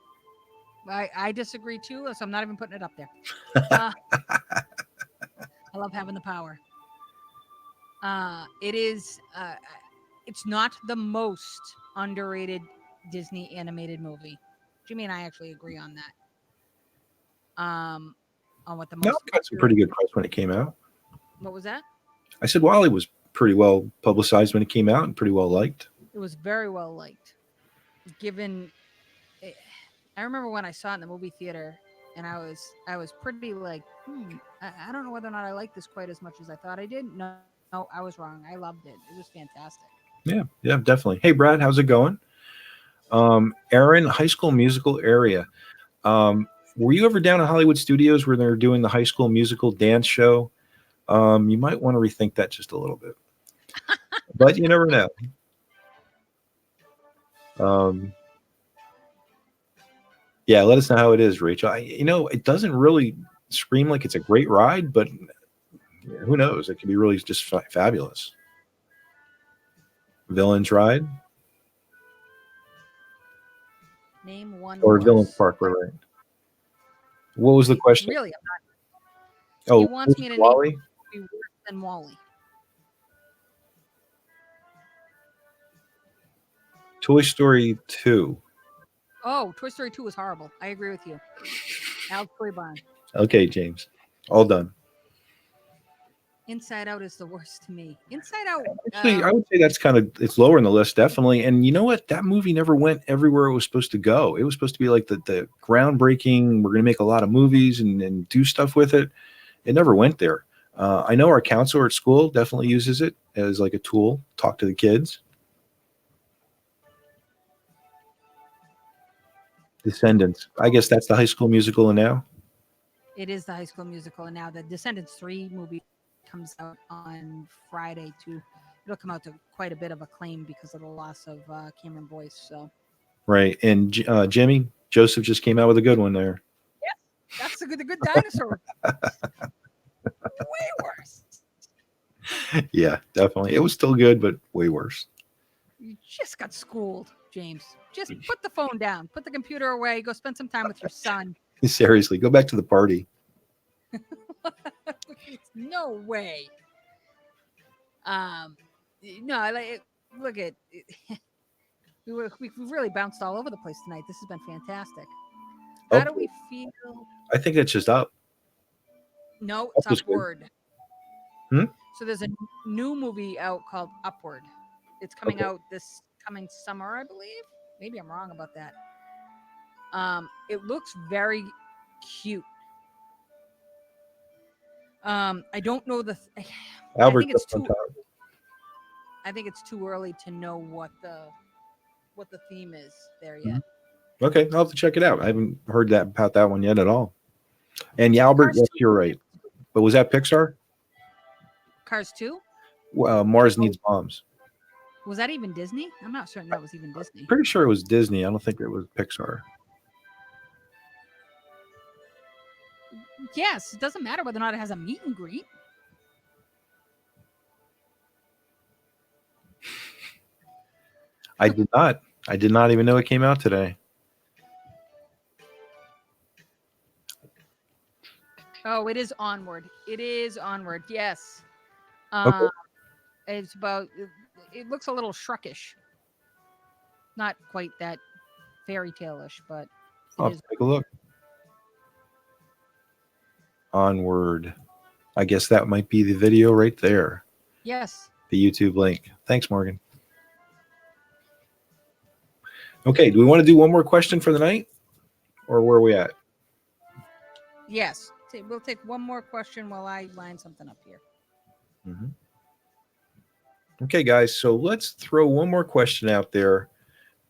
Speaker 1: I disagree too, so I'm not even putting it up there. I love having the power. It is. It's not the most underrated Disney animated movie. Jimmy and I actually agree on that. On what the most.
Speaker 2: No, it got some pretty good press when it came out.
Speaker 1: What was that?
Speaker 2: I said Wally was pretty well publicized when it came out and pretty well liked.
Speaker 1: It was very well liked. Given, I remember when I saw it in the movie theater, and I was pretty like, I don't know whether or not I like this quite as much as I thought I did. No, I was wrong. I loved it. It was fantastic.
Speaker 2: Yeah, definitely. Hey, Brad, how's it going? Aaron, High School Musical area. Were you ever down at Hollywood Studios where they're doing the High School Musical dance show? You might want to rethink that just a little bit, but you never know. Yeah, let us know how it is, Rachel. It doesn't really scream like it's a great ride, but who knows? It could be really just fabulous. Villains ride
Speaker 1: Name one
Speaker 2: or
Speaker 1: horse.
Speaker 2: Villains Park, right? What was the question?
Speaker 1: Really, I'm not.
Speaker 2: Oh,
Speaker 1: He wants me to
Speaker 2: Wally?
Speaker 1: name be worse than Wally.
Speaker 2: Toy Story 2.
Speaker 1: Oh, Toy Story 2 was horrible. I agree with you. Alex Toy Barn.
Speaker 2: Okay, James. All done.
Speaker 1: Inside Out is the worst to me. Inside Out.
Speaker 2: Actually, I would say it's lower in the list, definitely. And you know what? That movie never went everywhere it was supposed to go. It was supposed to be like the groundbreaking, we're going to make a lot of movies and do stuff with it. It never went there. I know our counselor at school definitely uses it as like a tool, talk to the kids. Descendants. I guess that's the High School Musical now.
Speaker 1: It is the High School Musical, and now the Descendants 3 movie comes out on Friday too. It'll come out to quite a bit of acclaim because of the loss of Cameron Boyce. So
Speaker 2: right, and Jimmy Joseph just came out with a good one there.
Speaker 1: Yeah, that's the good dinosaur. Way worse.
Speaker 2: Yeah, definitely. It was still good, but way worse.
Speaker 1: You just got schooled, James. Just put the phone down, put the computer away, go spend some time with your son.
Speaker 2: Seriously, go back to the party.
Speaker 1: No way. No, I like it. Look at we really bounced all over the place tonight. This has been fantastic. How do we feel?
Speaker 2: I think it's just up.
Speaker 1: No, it's Upward.
Speaker 2: Hmm?
Speaker 1: So there's a new movie out called Upward. It's coming out this coming summer, I believe. Maybe I'm wrong about that. It looks very cute. I don't know
Speaker 2: Albert,
Speaker 1: I think it's too early to know what the theme is there yet.
Speaker 2: Okay, I'll have to check it out. I haven't heard about that one yet at all. And Albert, yes, you're right. But was that Pixar?
Speaker 1: Cars 2?
Speaker 2: Mars Needs Moms.
Speaker 1: Was that even Disney? I'm not certain that was even Disney.
Speaker 2: Pretty sure it was Disney. I don't think it was Pixar.
Speaker 1: Yes, it doesn't matter whether or not it has a meet and greet.
Speaker 2: I did not. I did not even know it came out today.
Speaker 1: Oh, it is Onward. It is Onward. Yes.
Speaker 2: Okay.
Speaker 1: It's about. It looks a little Shrekish. Not quite that fairy tale-ish, but
Speaker 2: I'll
Speaker 1: it is.
Speaker 2: take a look. Onward. I guess that might be the video right there.
Speaker 1: Yes.
Speaker 2: The YouTube link. Thanks, Morgan. Okay, do we want to do one more question for the night? Or where are we at?
Speaker 1: Yes. We'll take one more question while I line something up here.
Speaker 2: Mm-hmm. Okay, guys, so let's throw one more question out there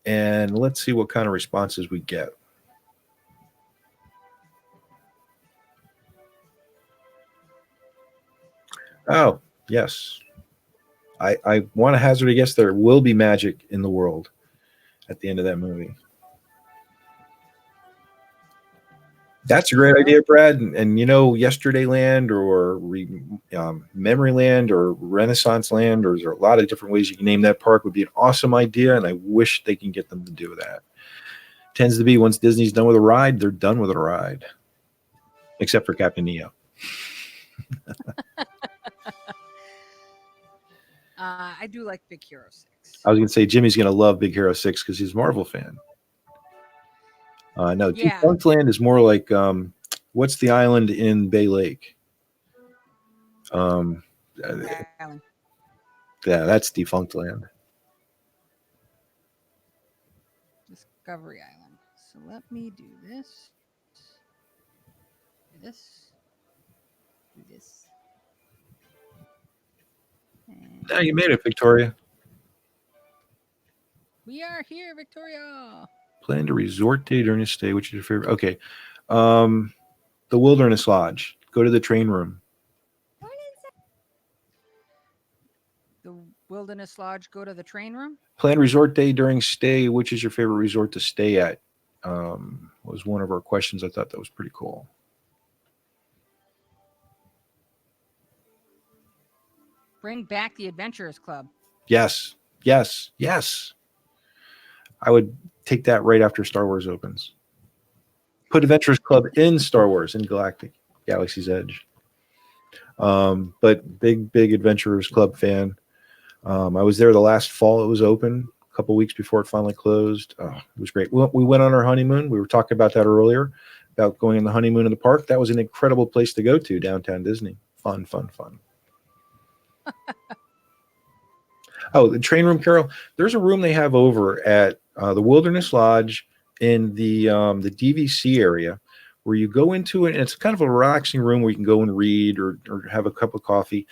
Speaker 2: and let's see what kind of responses we get. Oh, yes. I want to hazard a guess there will be magic in the world at the end of that movie. That's a great idea, Brad. And you know, Yesterday Land or Memory Land or Renaissance Land, or there's a lot of different ways you can name that park, would be an awesome idea. And I wish they can get them to do that. Tends to be once Disney's done with a ride, they're done with a ride, except for Captain Neo.
Speaker 1: I do like Big Hero 6.
Speaker 2: I was going to say Jimmy's going to love Big Hero 6 because he's a Marvel fan. No,
Speaker 1: Yeah.
Speaker 2: Defunct Land is more like what's the island in Bay Lake?
Speaker 1: Island.
Speaker 2: Yeah, that's Defunct Land.
Speaker 1: Discovery Island. So let me do this. Do this. Do this. And
Speaker 2: Yeah, you made it, Victoria.
Speaker 1: we are here, Victoria.
Speaker 2: Plan to resort day during your stay. Which is your favorite? Okay. The Wilderness Lodge. Go to the train room.
Speaker 1: The Wilderness Lodge, go to the train room.
Speaker 2: Plan resort day during stay. Which is your favorite resort to stay at? Was one of our questions. I thought that was pretty cool.
Speaker 1: Bring back the Adventurers Club.
Speaker 2: Yes. Yes. Yes. I would take that right after Star Wars opens. Put Adventurers Club in Star Wars, in Galactic Galaxy's Edge. But big Adventurers Club fan. I was there the last fall it was open, a couple weeks before it finally closed. Oh, it was great. We went on our honeymoon. We were talking about that earlier, about going on the honeymoon in the park. That was an incredible place to go to, downtown Disney. Fun. Oh, the train room, Carol. There's a room they have over at the Wilderness Lodge in the DVC area where you go into it, and it's kind of a relaxing room where you can go and read or have a cup of coffee.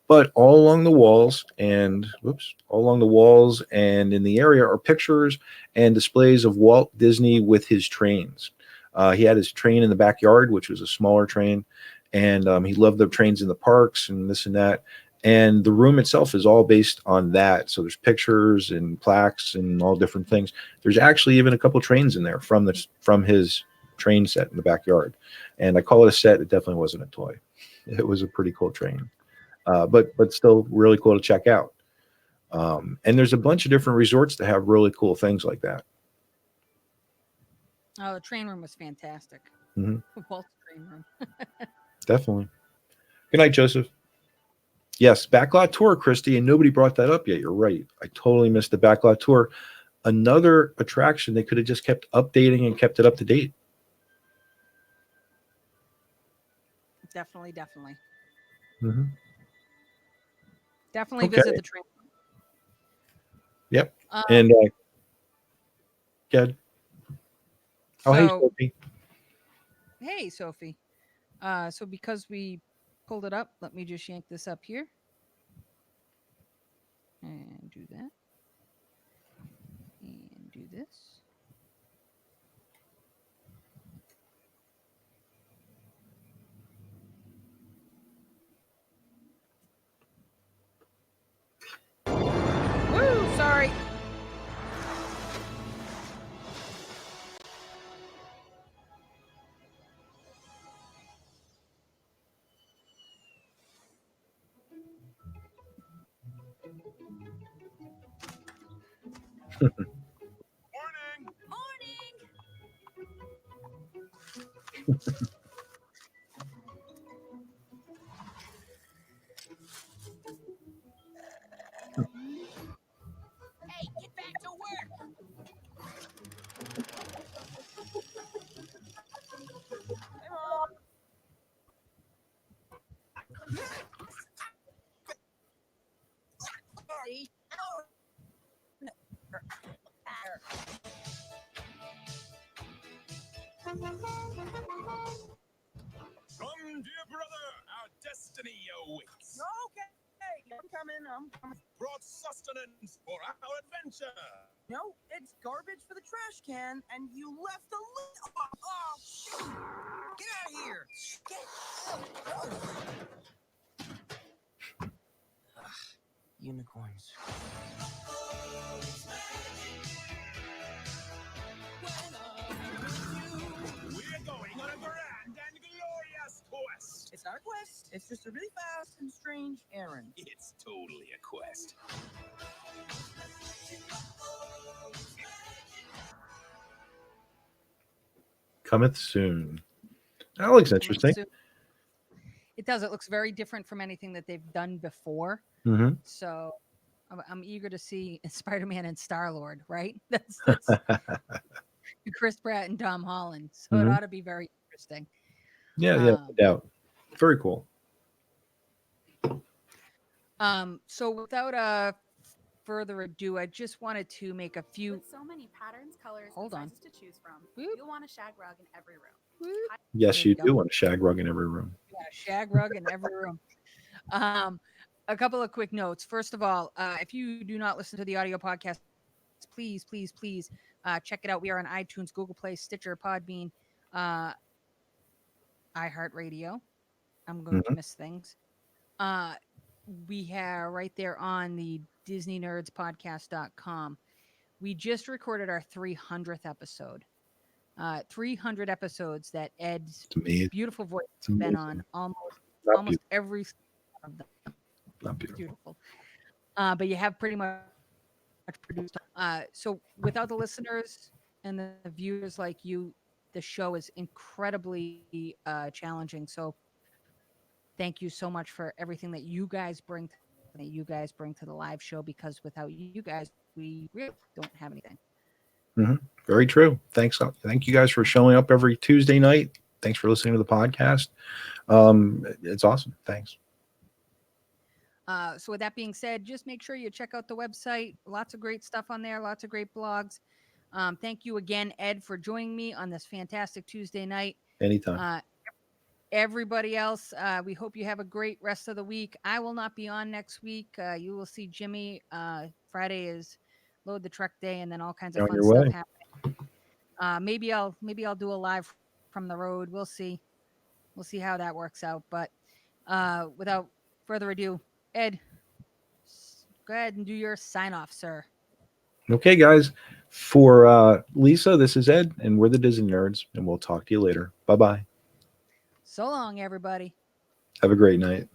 Speaker 2: But all along the walls and in the area are pictures and displays of Walt Disney with his trains. He had his train in the backyard, which was a smaller train, and he loved the trains in the parks and this and that. And the room itself is all based on that. So there's pictures and plaques and all different things. There's actually even a couple trains in there from his train set in the backyard. And I call it a set. It definitely wasn't a toy. It was a pretty cool train, but still really cool to check out. And there's a bunch of different resorts that have really cool things like that.
Speaker 1: Oh, the train room was fantastic.
Speaker 2: Mm-hmm.
Speaker 1: Walt's train room.
Speaker 2: Definitely. Good night, Joseph. Yes, Backlot Tour, Christy, and nobody brought that up yet. You're right. I totally missed the Backlot Tour. Another attraction they could have just kept updating and kept it up to date.
Speaker 1: Definitely.
Speaker 2: Mm-hmm.
Speaker 1: Definitely
Speaker 2: Okay.
Speaker 1: visit the train room.
Speaker 2: Yep. And good. Oh, hey,
Speaker 1: So-
Speaker 2: Sophie.
Speaker 1: Hey, Sophie. So because we pulled it up, let me just yank this up here. And do that. And do this. Woo!
Speaker 3: Morning.
Speaker 4: Hey, get back to work! Hey, Mom. See?
Speaker 3: Come, dear brother, our destiny awaits.
Speaker 4: Okay, I'm coming.
Speaker 3: Brought sustenance for our adventure.
Speaker 4: No, it's garbage for the trash can, and you left the lid off. Oh, shoot! Get out of here! Unicorns.
Speaker 3: We're going on a grand and glorious quest.
Speaker 4: It's not a quest. It's just a really fast and strange errand.
Speaker 3: It's totally a quest.
Speaker 2: Cometh soon. That looks interesting.
Speaker 1: It does. It looks very different from anything that they've done before.
Speaker 2: Mm-hmm.
Speaker 1: So I'm eager to see Spider-Man and Star-Lord, right? That's Chris Pratt and Tom Holland. So it ought to be very interesting.
Speaker 2: Yeah, no doubt. Very cool.
Speaker 1: So without further ado, I just wanted to make a few.
Speaker 5: With so many patterns, colors,
Speaker 1: Hold
Speaker 5: and
Speaker 1: on.
Speaker 5: sizes to choose from,
Speaker 1: Whoop.
Speaker 5: you'll want a shag rug in every room.
Speaker 1: Whoop.
Speaker 2: Yes,
Speaker 1: There
Speaker 2: you
Speaker 1: you go.
Speaker 2: do want a shag rug in every room.
Speaker 1: Yeah, shag rug in every room. A couple of quick notes. First of all, if you do not listen to the audio podcast, please check it out. We are on iTunes, Google Play, Stitcher, Podbean, iHeartRadio. I'm going to miss things. We are right there on the DisneyNerdsPodcast.com. We just recorded our 300th episode. 300 episodes that Ed's beautiful voice has been on almost every of them.
Speaker 2: Not beautiful.
Speaker 1: Beautiful. But you have pretty much produced. So without the listeners and the viewers like you, the show is incredibly challenging. So thank you so much for everything that you guys bring to the live show, because without you guys, we really don't have anything.
Speaker 2: Mm-hmm. Very true. Thanks. Thank you guys for showing up every Tuesday night. Thanks for listening to the podcast. It's awesome. Thanks.
Speaker 1: So with that being said, just make sure you check out the website. Lots of great stuff on there. Lots of great blogs. Thank you again, Ed, for joining me on this fantastic Tuesday night.
Speaker 2: Anytime.
Speaker 1: Everybody else, we hope you have a great rest of the week. I will not be on next week. You will see Jimmy. Friday is load the truck day, and then all kinds of fun stuff happening. Maybe I'll do a live from the road. We'll see. We'll see how that works out. But without further ado, Ed, go ahead and do your sign off, sir.
Speaker 2: Okay, guys. For Lisa, this is Ed, and we're the Disney Nerds, and we'll talk to you later. Bye-bye.
Speaker 1: So long, everybody.
Speaker 2: Have a great night.